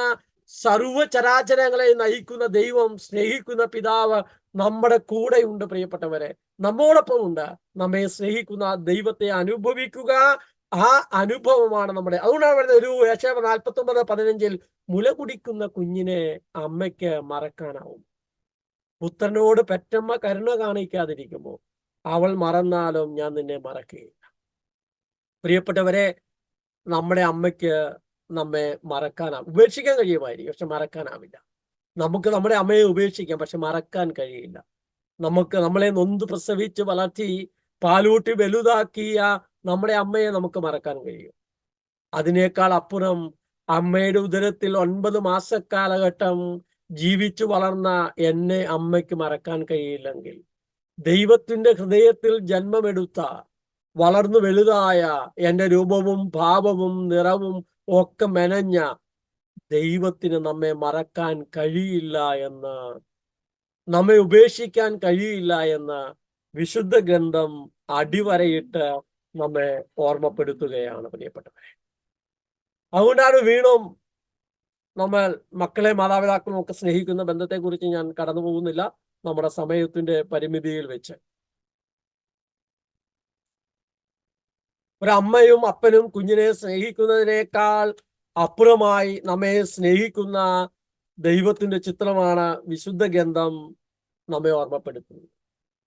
Speaker 2: സർവചരാചരങ്ങളെ നയിക്കുന്ന ദൈവം, സ്നേഹിക്കുന്ന പിതാവ് നമ്മുടെ കൂടെയുണ്ട്. പ്രിയപ്പെട്ടവരെ, നമ്മോടൊപ്പം ഉണ്ട്. നമ്മെ സ്നേഹിക്കുന്ന ദൈവത്തെ അനുഭവിക്കുക, ആ അനുഭവമാണ് നമ്മുടെ. അതുകൊണ്ടാണ് പറയുന്നത്, ഒരു ഏശയ്യാ 49:15 മുല കുടിക്കുന്ന കുഞ്ഞിനെ അമ്മയ്ക്ക് മറക്കാനാവും, പുത്രനോട് പെറ്റമ്മ കരുണ കാണിക്കാതിരിക്കുമ്പോൾ അവൾ മറന്നാലും ഞാൻ നിന്നെ മറക്കുകയില്ല. പ്രിയപ്പെട്ടവരെ, നമ്മുടെ അമ്മയ്ക്ക് നമ്മെ ഉപേക്ഷിക്കാൻ കഴിയുമായിരിക്കും, പക്ഷെ മറക്കാനാവില്ല. നമുക്ക് നമ്മുടെ അമ്മയെ ഉപേക്ഷിക്കാം, പക്ഷെ മറക്കാൻ കഴിയില്ല. നമ്മളെ നൊന്ത് പ്രസവിച്ച് വളർത്തി പാലൂട്ടി വലുതാക്കിയ നമ്മുടെ അമ്മയെ നമുക്ക് മറക്കാൻ കഴിയും. അതിനേക്കാൾ അപ്പുറം അമ്മയുടെ ഉദരത്തിൽ 9 മാസക്കാലഘട്ടം ജീവിച്ചു വളർന്ന എന്നെ അമ്മയ്ക്ക് മറക്കാൻ കഴിയില്ലെങ്കിൽ, ദൈവത്തിന്റെ ഹൃദയത്തിൽ ജന്മമെടുത്ത, വളർന്നു വലുതായ, എൻ്റെ രൂപവും ഭാവവും നിറവും ഒക്കെ മെനഞ്ഞ ദൈവത്തിന് നമ്മെ മറക്കാൻ കഴിയില്ല എന്ന്, നമ്മെ ഉപേക്ഷിക്കാൻ കഴിയില്ല എന്ന് വിശുദ്ധ ഗ്രന്ഥം അടിവരയിട്ട് നമ്മെ ഓർമ്മപ്പെടുത്തുകയാണ് പ്രിയപ്പെട്ടവരെ. അതുകൊണ്ടാണ് വീണ്ടും നമ്മൾ മക്കളെ മാതാപിതാക്കളും ഒക്കെ സ്നേഹിക്കുന്ന ബന്ധത്തെക്കുറിച്ച് ഞാൻ കടന്നു പോകുന്നില്ല, നമ്മുടെ സമയത്തിന്റെ പരിമിതിയിൽ വെച്ച്. ഒരമ്മയും അപ്പനും കുഞ്ഞിനെ സ്നേഹിക്കുന്നതിനേക്കാൾ അപ്പുറമായി നമ്മെ സ്നേഹിക്കുന്ന ദൈവത്തിന്റെ ചിത്രമാണ് വിശുദ്ധ ഗ്രന്ഥം നമ്മെ ഓർമ്മപ്പെടുത്തുന്നത്.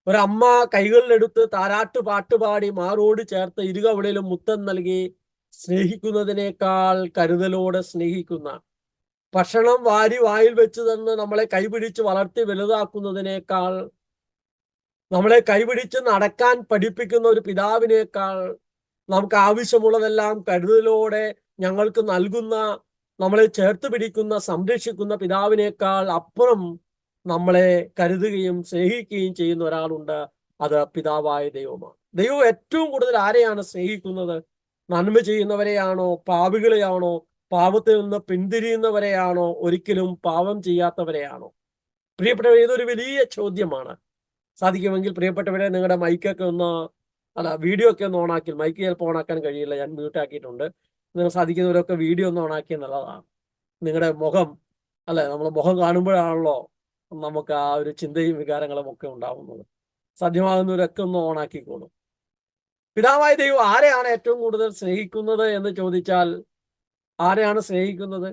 Speaker 2: ഒരമ്മ കൈകളിലെടുത്ത് താരാട്ട് പാട്ടുപാടി മാറോട് ചേർത്ത് ഇരുകവിളിലും മുത്തം നൽകി സ്നേഹിക്കുന്നതിനേക്കാൾ കരുതലോടെ സ്നേഹിക്കുന്ന, ഭക്ഷണം വാരി വായിൽ വെച്ച് തന്ന് നമ്മളെ കൈപിടിച്ച് വളർത്തി വലുതാക്കുന്നതിനേക്കാൾ, നമ്മളെ കൈപിടിച്ച് നടക്കാൻ പഠിപ്പിക്കുന്ന ഒരു പിതാവിനേക്കാൾ, നമുക്ക് ആവശ്യമുള്ളതെല്ലാം കരുതലോടെ ഞങ്ങൾക്ക് നൽകുന്ന, നമ്മളെ ചേർത്ത് പിടിക്കുന്ന, സംരക്ഷിക്കുന്ന പിതാവിനേക്കാൾ അപ്പുറം നമ്മളെ കരുതുകയും സ്നേഹിക്കുകയും ചെയ്യുന്ന ഒരാളുണ്ട്. അത് പിതാവായ ദൈവമാണ്. ദൈവം ഏറ്റവും കൂടുതൽ ആരെയാണ് സ്നേഹിക്കുന്നത്? നന്മ ചെയ്യുന്നവരെയാണോ? പാപികളെയാണോ? പാപത്തിൽ നിന്ന് പിന്തിരിയുന്നവരെയാണോ? ഒരിക്കലും പാപം ചെയ്യാത്തവരെയാണോ? പ്രിയപ്പെട്ടവരെ, ഇതൊരു വലിയ ചോദ്യമാണ്. സാധിക്കുമെങ്കിൽ പ്രിയപ്പെട്ടവരെ, നിങ്ങളുടെ മൈക്കൊക്കെ ഒന്ന് വീഡിയോ ഒക്കെ ഒന്ന് ഓണാക്കി, മൈക്ക് ചിലപ്പോൾ ഓണാക്കാൻ കഴിയില്ല, ഞാൻ മ്യൂട്ട് ആക്കിയിട്ടുണ്ട്. നിങ്ങൾ സാധിക്കുന്നവരൊക്കെ വീഡിയോ ഒന്ന് ഓണാക്കിയാൽ നല്ലതാണ്. നിങ്ങളുടെ മുഖം നമ്മളെ മുഖം കാണുമ്പോഴാണല്ലോ നമുക്ക് ആ ഒരു ചിന്തയും വികാരങ്ങളും ഒക്കെ ഉണ്ടാവുന്നത്. സാധ്യമാകുന്നവരൊക്കെ ഒന്ന് ഓണാക്കിക്കോളും. പിതാവായ ദൈവം ആരെയാണ് ഏറ്റവും കൂടുതൽ സ്നേഹിക്കുന്നത് എന്ന് ചോദിച്ചാൽ ആരെയാണ് സ്നേഹിക്കുന്നത്?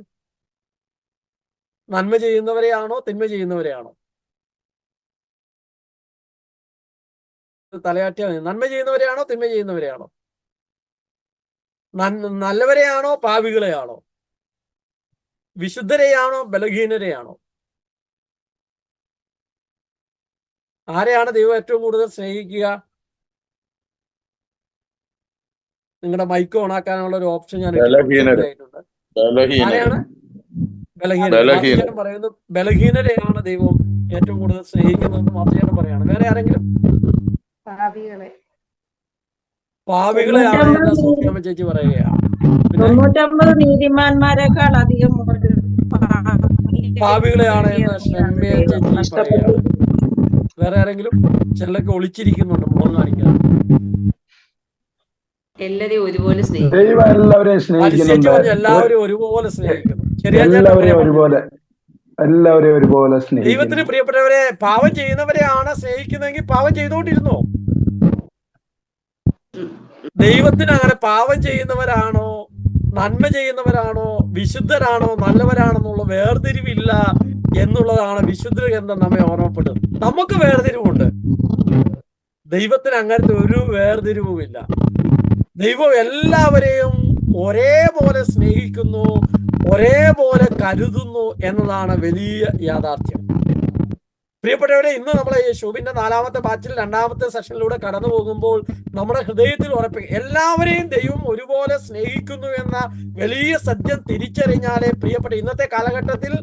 Speaker 2: നന്മ ചെയ്യുന്നവരെയാണോ തിന്മ ചെയ്യുന്നവരെയാണോ? തലയാട്ടിയാൽ നന്മ ചെയ്യുന്നവരെയാണോ തിന്മ ചെയ്യുന്നവരെയാണോ? നല്ലവരെയാണോ പാപികളെയാണോ? വിശുദ്ധരെയാണോ ബലഹീനരെയാണോ? ആരെയാണ് ദൈവം ഏറ്റവും കൂടുതൽ സ്നേഹിക്കുക? നിങ്ങളുടെ മൈക്ക് ഓണാക്കാനുള്ള ഒരു ഓപ്ഷൻ ഞാൻ ആയിട്ടുണ്ട്. ആരെയാണ്? ബലഹീനരെ. പറയുന്നത് ബലഹീനരെയാണ് ദൈവം ഏറ്റവും കൂടുതൽ സ്നേഹിക്കുന്നത് മാത്രമേ പറയാണ്. വേറെ ആരെങ്കിലും? പാപികളെയാണ് എന്ന് സോഫിയമ്മ ചേച്ചി പറയുകയാണ്.
Speaker 3: 99 നീതിമാന്മാരെക്കാൾ അധികം
Speaker 2: പാപികളെയാണ് എന്ന് ഷമ്യ ചേച്ചി പറയുകയാണ്. വേറെ ആരെങ്കിലും? ചിലരൊക്കെ ഒളിച്ചിരിക്കുന്നുണ്ട്, മുഖം കാണിക്കാൻ.
Speaker 4: എല്ലാവരെയും ഒരുപോലെ
Speaker 2: എല്ലാവരും ഒരുപോലെ സ്നേഹിക്കുന്നു.
Speaker 5: എല്ലാവരെയും ഒരുപോലെ സ്നേഹിക്കുന്നു.
Speaker 2: ദൈവത്തിന് പ്രിയപ്പെട്ടവരെ, പാവം ചെയ്യുന്നവരെയാണ് സ്നേഹിക്കുന്നതെങ്കിൽ പാവം ചെയ്തുകൊണ്ടിരുന്നോ? ദൈവത്തിന് അങ്ങനെ പാവം ചെയ്യുന്നവരാണോ നന്മ ചെയ്യുന്നവരാണോ വിശുദ്ധരാണോ നല്ലവരാണെന്നുള്ള വേർതിരിവില്ല എന്നുള്ളതാണ് വിശുദ്ധ ഗ്രന്ഥം നമ്മെ ഓർമ്മപ്പെടുന്നത്. നമുക്ക് വേർതിരിവുണ്ട്, ദൈവത്തിന് അങ്ങനത്തെ ഒരു വേർതിരിവുമില്ല. ദൈവം എല്ലാവരെയും ഒരേപോലെ സ്നേഹിക്കുന്നു, ഒരേപോലെ കരുതുന്നു എന്നതാണ് വലിയ യാഥാർത്ഥ്യം. പ്രിയപ്പെട്ടവരെ, ഇന്ന് നമ്മളെ യേശുവിന്റെ 4ാമത്തെ ബാച്ചിൽ 2ാമത്തെ സെഷനിലൂടെ കടന്നു പോകുമ്പോൾ നമ്മുടെ ഹൃദയത്തിൽ ഉറപ്പിക്കും, എല്ലാവരെയും ദൈവം ഒരുപോലെ സ്നേഹിക്കുന്നു എന്ന വലിയ സത്യം തിരിച്ചറിഞ്ഞാലേ പ്രിയപ്പെട്ട ഇന്നത്തെ കാലഘട്ടത്തിൽ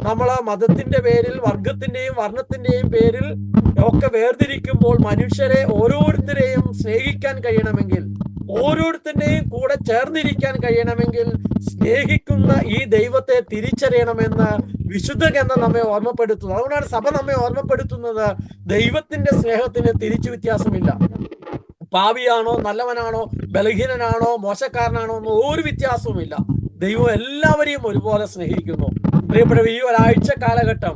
Speaker 2: നമ്മൾ മതത്തിന്റെ പേരിൽ, വർഗത്തിന്റെയും വർണ്ണത്തിന്റെയും പേരിൽ ഒക്കെ വേർതിരിക്കുമ്പോൾ മനുഷ്യരെ ഓരോരുത്തരെയും സ്നേഹിക്കാൻ കഴിയണമെങ്കിൽ, ഓരോരുത്തരുടെയും കൂടെ ചേർന്നിരിക്കാൻ കഴിയണമെങ്കിൽ സ്നേഹിക്കുന്ന ഈ ദൈവത്തെ തിരിച്ചറിയണമെന്ന് വിശുദ്ധ ഗ്രന്ഥം നമ്മെ ഓർമ്മപ്പെടുത്തുന്നു. അതുകൊണ്ടാണ് സഭ നമ്മെ ഓർമ്മപ്പെടുത്തുന്നത്, ദൈവത്തിന്റെ സ്നേഹത്തിന് തിരിച്ചു വ്യത്യാസമില്ല. പാപിയാണോ നല്ലവനാണോ ബലഹീനനാണോ മോശക്കാരനാണോ എന്ന് ഒരു വ്യത്യാസവുമില്ല. ദൈവം എല്ലാവരെയും ഒരുപോലെ സ്നേഹിക്കുന്നു. പ്രിയപ്പെട്ട ഈ ഒരാഴ്ച കാലഘട്ടം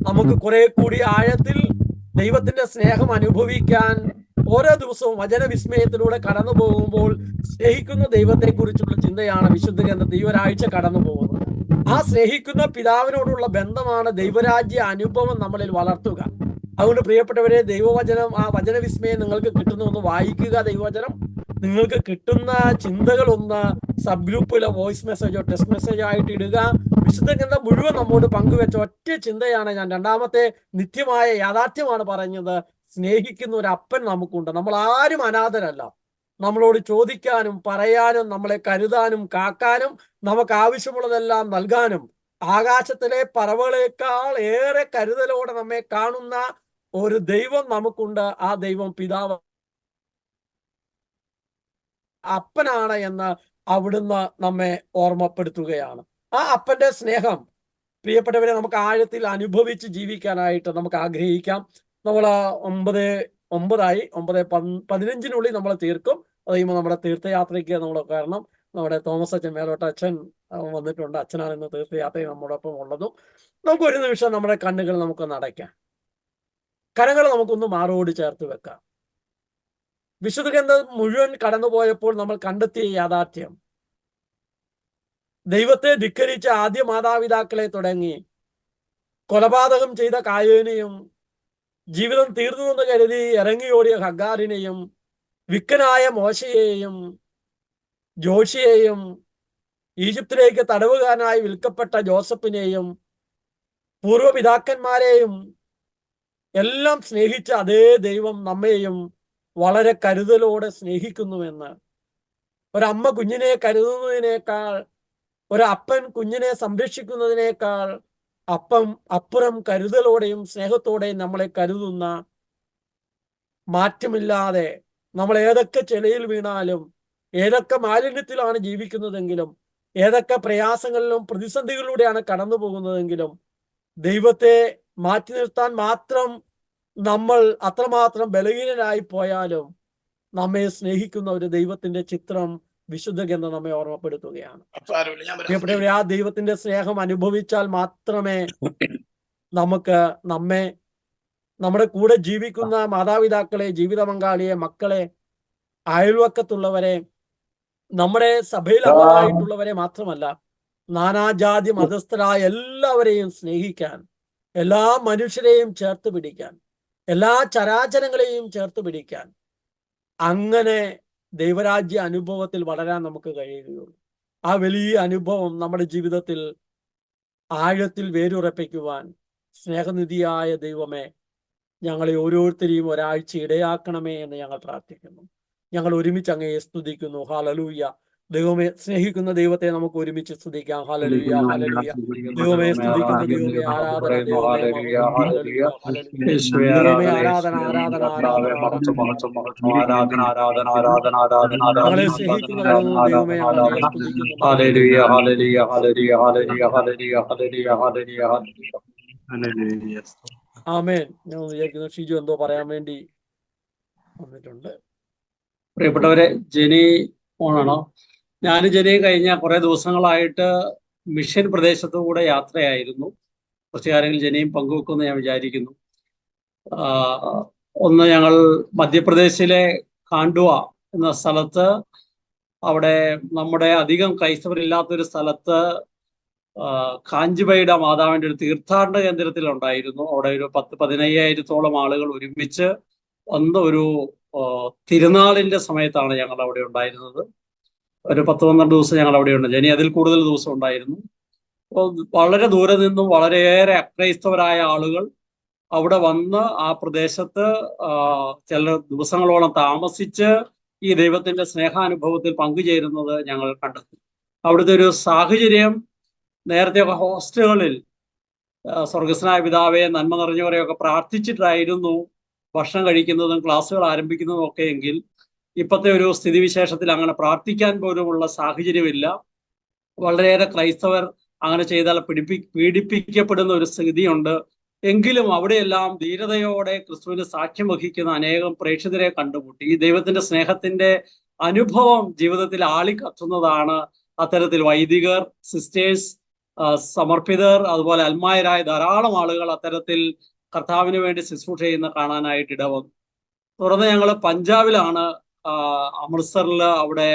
Speaker 2: നമുക്ക് കുറെ കൂടി ആഴത്തിൽ ദൈവത്തിന്റെ സ്നേഹം അനുഭവിക്കാൻ ഓരോ ദിവസവും വചനവിസ്മയത്തിലൂടെ കടന്നു പോകുമ്പോൾ സ്നേഹിക്കുന്ന ദൈവത്തെക്കുറിച്ചുള്ള ചിന്തയാണ് വിശുദ്ധ ഗ്രന്ഥത്തിൽ ഈ ഒരാഴ്ച കടന്നു പോകുന്നത്. ആ സ്നേഹിക്കുന്ന പിതാവിനോടുള്ള ബന്ധമാണ് ദൈവരാജ്യ അനുഭവം നമ്മളിൽ വളർത്തുക. അതുകൊണ്ട് പ്രിയപ്പെട്ടവരെ, ദൈവവചനം, ആ വചനവിസ്മയം നിങ്ങൾക്ക് കിട്ടുന്ന ഒന്ന് വായിക്കുക. ദൈവവചനം നിങ്ങൾക്ക് കിട്ടുന്ന ചിന്തകളൊന്ന് സബ് ഗ്രൂപ്പിലോ വോയിസ് മെസ്സേജോ ടെക്സ്റ്റ് മെസ്സേജോ ആയിട്ട് ഇടുക. വിശുദ്ധ ഗ്രന്ഥം മുഴുവൻ നമ്മോട് പങ്കുവെച്ച ഒറ്റ ചിന്തയാണ് ഞാൻ രണ്ടാമത്തെ നിത്യമായ യാഥാർത്ഥ്യമാണ് പറഞ്ഞത്. സ്നേഹിക്കുന്ന ഒരു അപ്പൻ നമുക്കുണ്ട്. നമ്മൾ ആരും അനാഥരല്ല. നമ്മളോട് ചോദിക്കാനും പറയാനും നമ്മളെ കരുതാനും കാക്കാനും നമുക്ക് ആവശ്യമുള്ളതെല്ലാം നൽകാനും ആകാശത്തിലെ പറവകളേക്കാൾ ഏറെ കരുതലോടെ നമ്മെ കാണുന്ന ഒരു ദൈവം നമുക്കുണ്ട്. ആ ദൈവം പിതാവ് അപ്പനാണ് എന്ന് അവിടുന്ന് നമ്മെ ഓർമ്മപ്പെടുത്തുകയാണ്. ആ അപ്പന്റെ സ്നേഹം പ്രിയപ്പെട്ടവരെ നമുക്ക് ആഴത്തിൽ അനുഭവിച്ച് ജീവിക്കാനായിട്ട് നമുക്ക് ആഗ്രഹിക്കാം. നമ്മൾ 9:15 നമ്മൾ തീർക്കും. അത് കഴിയുമ്പോൾ നമ്മുടെ തീർത്ഥയാത്രയ്ക്ക് നമ്മൾ കാരണം നമ്മുടെ തോമസ് അച്ഛൻ മേലോട്ട് അച്ഛൻ വന്നിട്ടുണ്ട്. അച്ഛനാണ് ഇന്ന് തീർത്ഥയാത്രയിൽ നമ്മോടൊപ്പം ഉള്ളതും. നമുക്ക് ഒരു നിമിഷം നമ്മുടെ കണ്ണുകൾ നമുക്കൊന്ന് അടയ്ക്കാം, കരങ്ങൾ നമുക്കൊന്ന് മാറോട് ചേർത്ത് വെക്കാം. വിശുദ്ധ ഗ്രന്ഥം മുഴുവൻ കടന്നുപോയപ്പോൾ നമ്മൾ കണ്ടെത്തിയ യാഥാർത്ഥ്യം, ദൈവത്തെ ധിക്കരിച്ച ആദ്യ മാതാപിതാക്കളെ തുടങ്ങി കൊലപാതകം ചെയ്ത കായേനെയും ജീവിതം തീർന്നുവെന്ന് കരുതി ഇറങ്ങിയോടിയ ഹഗാറിനെയും വിക്കനായ മോശയെയും ജോഷിയെയും ഈജിപ്തിലേക്ക് തടവുകാരനായി വിൽക്കപ്പെട്ട ജോസഫിനെയും പൂർവ്വപിതാക്കന്മാരെയും എല്ലാം സ്നേഹിച്ച അതേ ദൈവം നമ്മെയും വളരെ കരുതലോടെ സ്നേഹിക്കുന്നുവെന്ന് ഒരമ്മ കുഞ്ഞിനെ കരുതുന്നതിനേക്കാൾ, ഒരപ്പൻ കുഞ്ഞിനെ സംരക്ഷിക്കുന്നതിനേക്കാൾ അപ്പുറം കരുതലോടെയും സ്നേഹത്തോടെയും നമ്മളെ കരുതുന്ന, മാറ്റമില്ലാതെ നമ്മൾ ഏതൊക്കെ ചെളിയിൽ വീണാലും, ഏതൊക്കെ മാലിന്യത്തിലാണ് ജീവിക്കുന്നതെങ്കിലും, ഏതൊക്കെ പ്രയാസങ്ങളിലും പ്രതിസന്ധികളിലൂടെയാണ് കടന്നു പോകുന്നതെങ്കിലും ദൈവത്തെ മാറ്റി നിർത്താൻ മാത്രം നമ്മൾ അത്രമാത്രം ബലഹീനരായി പോയാലും നമ്മെ സ്നേഹിക്കുന്ന ഒരു ദൈവത്തിന്റെ ചിത്രം വിശുദ്ധ ഗ്രന്ഥം നമ്മെ ഓർമ്മപ്പെടുത്തുകയാണ്. പ്രിയപ്പെട്ടവരെ, ആ ദൈവത്തിന്റെ സ്നേഹം അനുഭവിച്ചാൽ മാത്രമേ നമുക്ക് നമ്മുടെ കൂടെ ജീവിക്കുന്ന മാതാപിതാക്കളെ, ജീവിത പങ്കാളിയെ, മക്കളെ, അയൽവക്കത്തുള്ളവരെ, നമ്മുടെ സഭയിൽ അംഗമായിട്ടുള്ളവരെ മാത്രമല്ല, നാനാജാതി മതസ്ഥരായ എല്ലാവരെയും സ്നേഹിക്കാൻ, എല്ലാ മനുഷ്യരെയും ചേർത്ത് പിടിക്കാൻ, എല്ലാ ചരാചരങ്ങളെയും ചേർത്ത് പിടിക്കാൻ, അങ്ങനെ ദൈവരാജ്യ അനുഭവത്തിൽ വളരാൻ നമുക്ക് കഴിയുകയുള്ളൂ. ആ വലിയ അനുഭവം നമ്മുടെ ജീവിതത്തിൽ ആഴത്തിൽ വേരുറപ്പിക്കുവാൻ സ്നേഹനിധിയായ ദൈവമേ, ഞങ്ങളെ ഓരോരുത്തരെയും ഒരാഴ്ച ഇടയാക്കണമേ എന്ന് ഞങ്ങൾ പ്രാർത്ഥിക്കുന്നു. ഞങ്ങൾ ഒരുമിച്ച് അങ്ങയെ സ്തുതിക്കുന്നു. ഹല്ലേലൂയ. ദൈവമേ, സ്നേഹിക്കുന്ന ദൈവത്തെ നമുക്ക് ഒരുമിച്ച് സ്തുതിക്കാം. Hallelujah, hallelujah. ദൈവമേ, സ്തുതിക്കുന്ന ദൈവമേ, ആരാധന, ദൈവമേ, ഹല്ലേലൂയ, ഹല്ലേലൂയ. ദൈവമേ, ആരാധന, ആരാധന, ആരാധന, ഞങ്ങളെ സ്നേഹിക്കുന്ന ദൈവമേ, ഞങ്ങൾ അങ്ങയെ സ്തുതിക്കുന്നു.
Speaker 4: ഹല്ലേലൂയ, ഹല്ലേലൂയ, ഹല്ലേലൂയ, ഹല്ലേലൂയ, ഹല്ലേലൂയ, ഹല്ലേലൂയ, ഹല്ലേലൂയ, ഹല്ലേലൂയ.
Speaker 2: ആമേൻ. ഞാൻ വിചാരിക്കുന്നു ഷിജു എന്തോ പറയാൻ വേണ്ടി വന്നിട്ടുണ്ട്.
Speaker 4: പ്രിയപ്പെട്ടവരെ, ജെനി ഓണാണോ? ഞാൻ ജെനി കഴിഞ്ഞ കുറെ ദിവസങ്ങളായിട്ട് മിഷൻ പ്രദേശത്തുകൂടെ യാത്രയായിരുന്നു. കുറച്ച് കാര്യങ്ങൾ ജെനിയും പങ്കുവെക്കുമെന്ന് ഞാൻ വിചാരിക്കുന്നു. ഒന്ന്, ഞങ്ങൾ മധ്യപ്രദേശിലെ കാണ്ഡുവ എന്ന സ്ഥലത്ത്, അവിടെ നമ്മുടെ അധികം ക്രൈസ്തവരില്ലാത്തൊരു സ്ഥലത്ത് കാഞ്ചിബൈഡ മാതാവിൻ്റെ ഒരു തീർത്ഥാടന കേന്ദ്രത്തിലുണ്ടായിരുന്നു. അവിടെ ഒരു 10-15,000 ആളുകൾ ഒരുമിച്ച് വന്ന് ഒരു തിരുനാളിന്റെ സമയത്താണ് ഞങ്ങൾ അവിടെ ഉണ്ടായിരുന്നത്. ഒരു 10-12 ദിവസം ഞങ്ങൾ അവിടെ ഉണ്ട്. ജനി അതിൽ കൂടുതൽ ദിവസം ഉണ്ടായിരുന്നു. അപ്പോൾ വളരെ ദൂരെ നിന്നും വളരെയേറെ അക്രൈസ്തവരായ ആളുകൾ അവിടെ വന്ന് ആ പ്രദേശത്ത് ചില ദിവസങ്ങളോളം താമസിച്ച് ഈ ദൈവത്തിന്റെ സ്നേഹാനുഭവത്തിൽ പങ്കുചേരുന്നത് ഞങ്ങൾ കണ്ടെത്തി. അവിടുത്തെ ഒരു സാഹചര്യം, നേരത്തെയൊക്കെ ഹോസ്റ്റലുകളിൽ സ്വർഗസ്നായ പിതാവെ, നന്മ നിറഞ്ഞവരെയൊക്കെ പ്രാർത്ഥിച്ചിട്ടായിരുന്നു ഭക്ഷണം കഴിക്കുന്നതും ക്ലാസ്സുകൾ ആരംഭിക്കുന്നതും ഒക്കെ എങ്കിൽ ഇപ്പോഴത്തെ ഒരു സ്ഥിതിവിശേഷത്തിൽ അങ്ങനെ പ്രാർത്ഥിക്കാൻ പോലുമുള്ള സാഹചര്യമില്ല. വളരെയേറെ ക്രൈസ്തവർ അങ്ങനെ ചെയ്താൽ പീഡിപ്പിക്കപ്പെടുന്ന ഒരു സ്ഥിതിയുണ്ട്. എങ്കിലും അവിടെയെല്ലാം ധീരതയോടെ ക്രിസ്തുവിന് സാക്ഷ്യം വഹിക്കുന്ന അനേകം പ്രേക്ഷിതരെ കണ്ടുമുട്ടി. ഈ ദൈവത്തിന്റെ സ്നേഹത്തിന്റെ അനുഭവം ജീവിതത്തിൽ ആളിക്കത്തുന്നതാണ്. അത്തരത്തിൽ വൈദികർ, സിസ്റ്റേഴ്സ്, സമർപ്പിതർ, അതുപോലെ അൽമായരായ ധാരാളം ആളുകൾ അത്തരത്തിൽ കർത്താവിന് വേണ്ടി ശുശ്രൂഷ ചെയ്യുന്ന കാണാനായിട്ട് ഇടവന്നു. തുടർന്ന് ഞങ്ങൾ പഞ്ചാബിലാണ്, അമൃത്സറിൽ, അവിടെ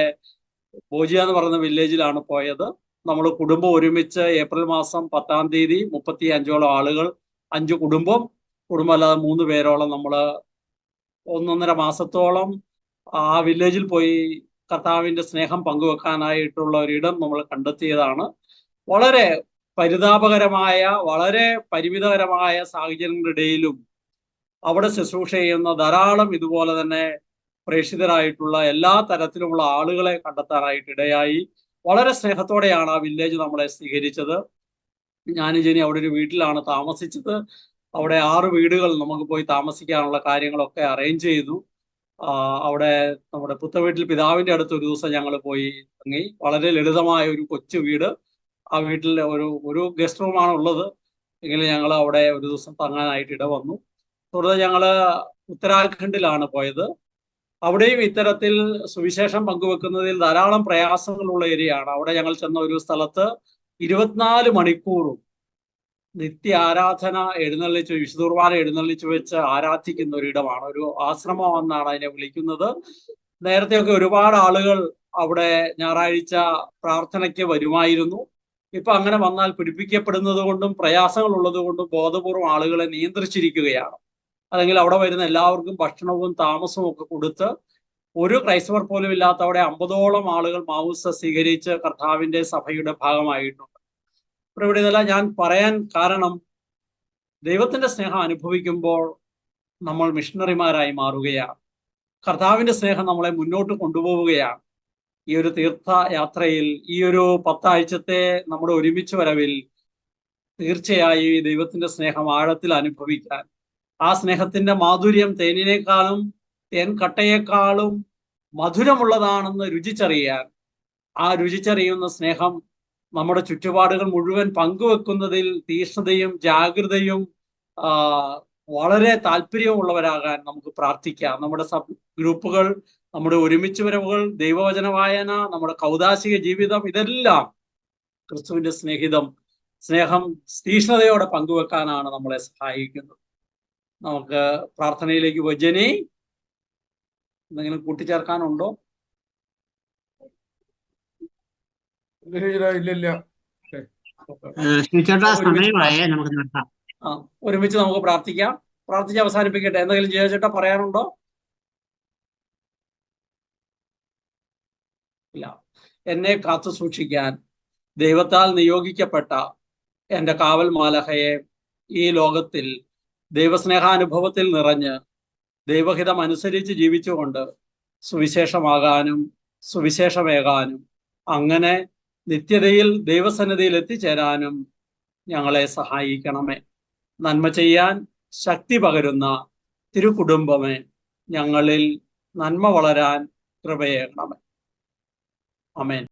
Speaker 4: ബോജിയ എന്ന് പറയുന്ന വില്ലേജിലാണ് പോയത്. നമ്മൾ കുടുംബം ഒരുമിച്ച് ഏപ്രിൽ മാസം 10-ാം തീയതി 35ഓളം ആളുകൾ, 5 കുടുംബം അല്ലാതെ 3 പേരോളം നമ്മൾ 1.5 മാസത്തോളം ആ വില്ലേജിൽ പോയി കർത്താവിന്റെ സ്നേഹം പങ്കുവെക്കാനായിട്ടുള്ള ഒരിടം നമ്മൾ കണ്ടെത്തിയതാണ്. വളരെ പരിതാപകരമായ, വളരെ പരിമിതകരമായ സാഹചര്യങ്ങളുടെ ഇടയിലും അവിടെ ശുശ്രൂഷ ചെയ്യുന്ന ധാരാളം ഇതുപോലെ തന്നെ പ്രേക്ഷിതരായിട്ടുള്ള എല്ലാ തരത്തിലുമുള്ള ആളുകളെ കണ്ടെത്താനായിട്ട് ഇടയായി. വളരെ സ്നേഹത്തോടെയാണ് ആ വില്ലേജ് നമ്മളെ സ്വീകരിച്ചത്. ഞാനും ജനി അവിടെ ഒരു വീട്ടിലാണ് താമസിച്ചത്. അവിടെ 6 വീടുകൾ നമുക്ക് പോയി താമസിക്കാനുള്ള കാര്യങ്ങളൊക്കെ അറേഞ്ച് ചെയ്തു. അവിടെ നമ്മുടെ പുത്തവീട്ടിൽ പിതാവിന്റെ അടുത്ത് ഒരു ദിവസം ഞങ്ങൾ പോയി തങ്ങി. വളരെ ലളിതമായ ഒരു കൊച്ചു വീട്. ആ വീട്ടിൽ ഒരു ഗസ്റ്റ് റൂമാണ് ഉള്ളത്. എങ്കിലും ഞങ്ങൾ അവിടെ ഒരു ദിവസം തങ്ങാനായിട്ട് ഇടവന്നു. തുടർന്ന് ഞങ്ങൾ ഉത്തരാഖണ്ഡിലാണ് പോയത്. അവിടെയും ഇത്തരത്തിൽ സുവിശേഷം പങ്കുവെക്കുന്നതിൽ ധാരാളം പ്രയാസങ്ങളുള്ള ഏരിയയാണ്. അവിടെ ഞങ്ങൾ ചെന്ന ഒരു സ്ഥലത്ത് 24 മണിക്കൂറും നിത്യ ആരാധന എഴുന്നള്ളിച്ച്, വിശുദ്ധ കുർബാന എഴുന്നള്ളിച്ച് വെച്ച് ആരാധിക്കുന്ന ഒരിടമാണ്. ഒരു ആശ്രമം എന്നാണ് അതിനെ വിളിക്കുന്നത്. നേരത്തെയൊക്കെ ഒരുപാട് ആളുകൾ അവിടെ ഞായറാഴ്ച പ്രാർത്ഥനയ്ക്ക് വരുമായിരുന്നു. ഇപ്പൊ അങ്ങനെ വന്നാൽ പിടിപ്പിക്കപ്പെടുന്നത് കൊണ്ടും പ്രയാസങ്ങൾ ഉള്ളത് കൊണ്ടും ബോധപൂർവം ആളുകളെ നിയന്ത്രിച്ചിരിക്കുകയാണ്. അല്ലെങ്കിൽ അവിടെ വരുന്ന എല്ലാവർക്കും ഭക്ഷണവും താമസവും ഒക്കെ കൊടുത്ത് ഒരു ക്രൈസ്തവർ പോലും ഇല്ലാത്ത അവിടെ 50ഓളം ആളുകൾ മാവുസ സ്വീകരിച്ച് കർത്താവിന്റെ സഭയുടെ ഭാഗമായിട്ടുണ്ട്. ഇവിടെ ഇതെല്ലാം ഞാൻ പറയാൻ കാരണം, ദൈവത്തിന്റെ സ്നേഹം അനുഭവിക്കുമ്പോൾ നമ്മൾ മിഷണറിമാരായി മാറുകയാണ്. കർത്താവിന്റെ സ്നേഹം നമ്മളെ മുന്നോട്ട് കൊണ്ടുപോവുകയാണ്. ഈ ഒരു തീർത്ഥയാത്രയിൽ, ഈ ഒരു 10 ആഴ്ചത്തെ നമ്മുടെ ഒരുമിച്ച് വരവിൽ തീർച്ചയായും ഈ ദൈവത്തിന്റെ സ്നേഹം ആഴത്തിൽ അനുഭവിക്കാൻ, ആ സ്നേഹത്തിന്റെ മാധുര്യം തേനിനേക്കാളും തേൻ കട്ടയേക്കാളും മധുരമുള്ളതാണെന്ന് രുചിച്ചറിയാൻ, ആ രുചിച്ചറിയുന്ന സ്നേഹം നമ്മുടെ ചുറ്റുപാടുകൾ മുഴുവൻ പങ്കുവെക്കുന്നതിൽ തീക്ഷ്ണതയും ജാഗ്രതയും വളരെ താല്പര്യമുള്ളവരാകാൻ നമുക്ക് പ്രാർത്ഥിക്കാം. നമ്മുടെ സബ് ഗ്രൂപ്പുകൾ, നമ്മുടെ ഒരുമിച്ച് വരവുകൾ, ദൈവവചന വായന, നമ്മുടെ കൗദാശിക ജീവിതം, ഇതെല്ലാം ക്രിസ്തുവിന്റെ സ്നേഹം തീക്ഷ്ണതയോടെ പങ്കുവെക്കാനാണ് നമ്മളെ സഹായിക്കുന്നത്. നമുക്ക് പ്രാർത്ഥനയിലേക്ക് പോയി. ജെനി, എന്തെങ്കിലും കൂട്ടിച്ചേർക്കാനുണ്ടോ?
Speaker 5: ഇല്ല.
Speaker 1: സമയമായേ, നമുക്ക് നിർത്താം.
Speaker 4: ഒരുമിച്ച് നമുക്ക് പ്രാർത്ഥിക്കാം. പ്രാർത്ഥിച്ച് അവസാനിപ്പിക്കട്ടെ. എന്തെങ്കിലും ജയചേട്ടാ പറയാനുണ്ടോ? ഇല്ല. എന്നെ കാത്തു സൂക്ഷിക്കാൻ ദൈവത്താൽ നിയോഗിക്കപ്പെട്ട എൻ്റെ കാവൽ മാലഹയെ ഈ ലോകത്തിൽ ദൈവസ്നേഹാനുഭവത്തിൽ നിറഞ്ഞ് ദൈവഹിതം അനുസരിച്ച് ജീവിച്ചുകൊണ്ട് സുവിശേഷമാകാനും സുവിശേഷമേകാനും അങ്ങനെ നിത്യതയിൽ ദൈവസന്നിധിയിൽ എത്തിച്ചേരാനും ഞങ്ങളെ സഹായിക്കണമേ. നന്മ ചെയ്യാൻ ശക്തി പകരുന്ന തിരുകുടുംബമേ, ഞങ്ങളിൽ നന്മ വളരാൻ കൃപയേകണമേ. ആമേൻ.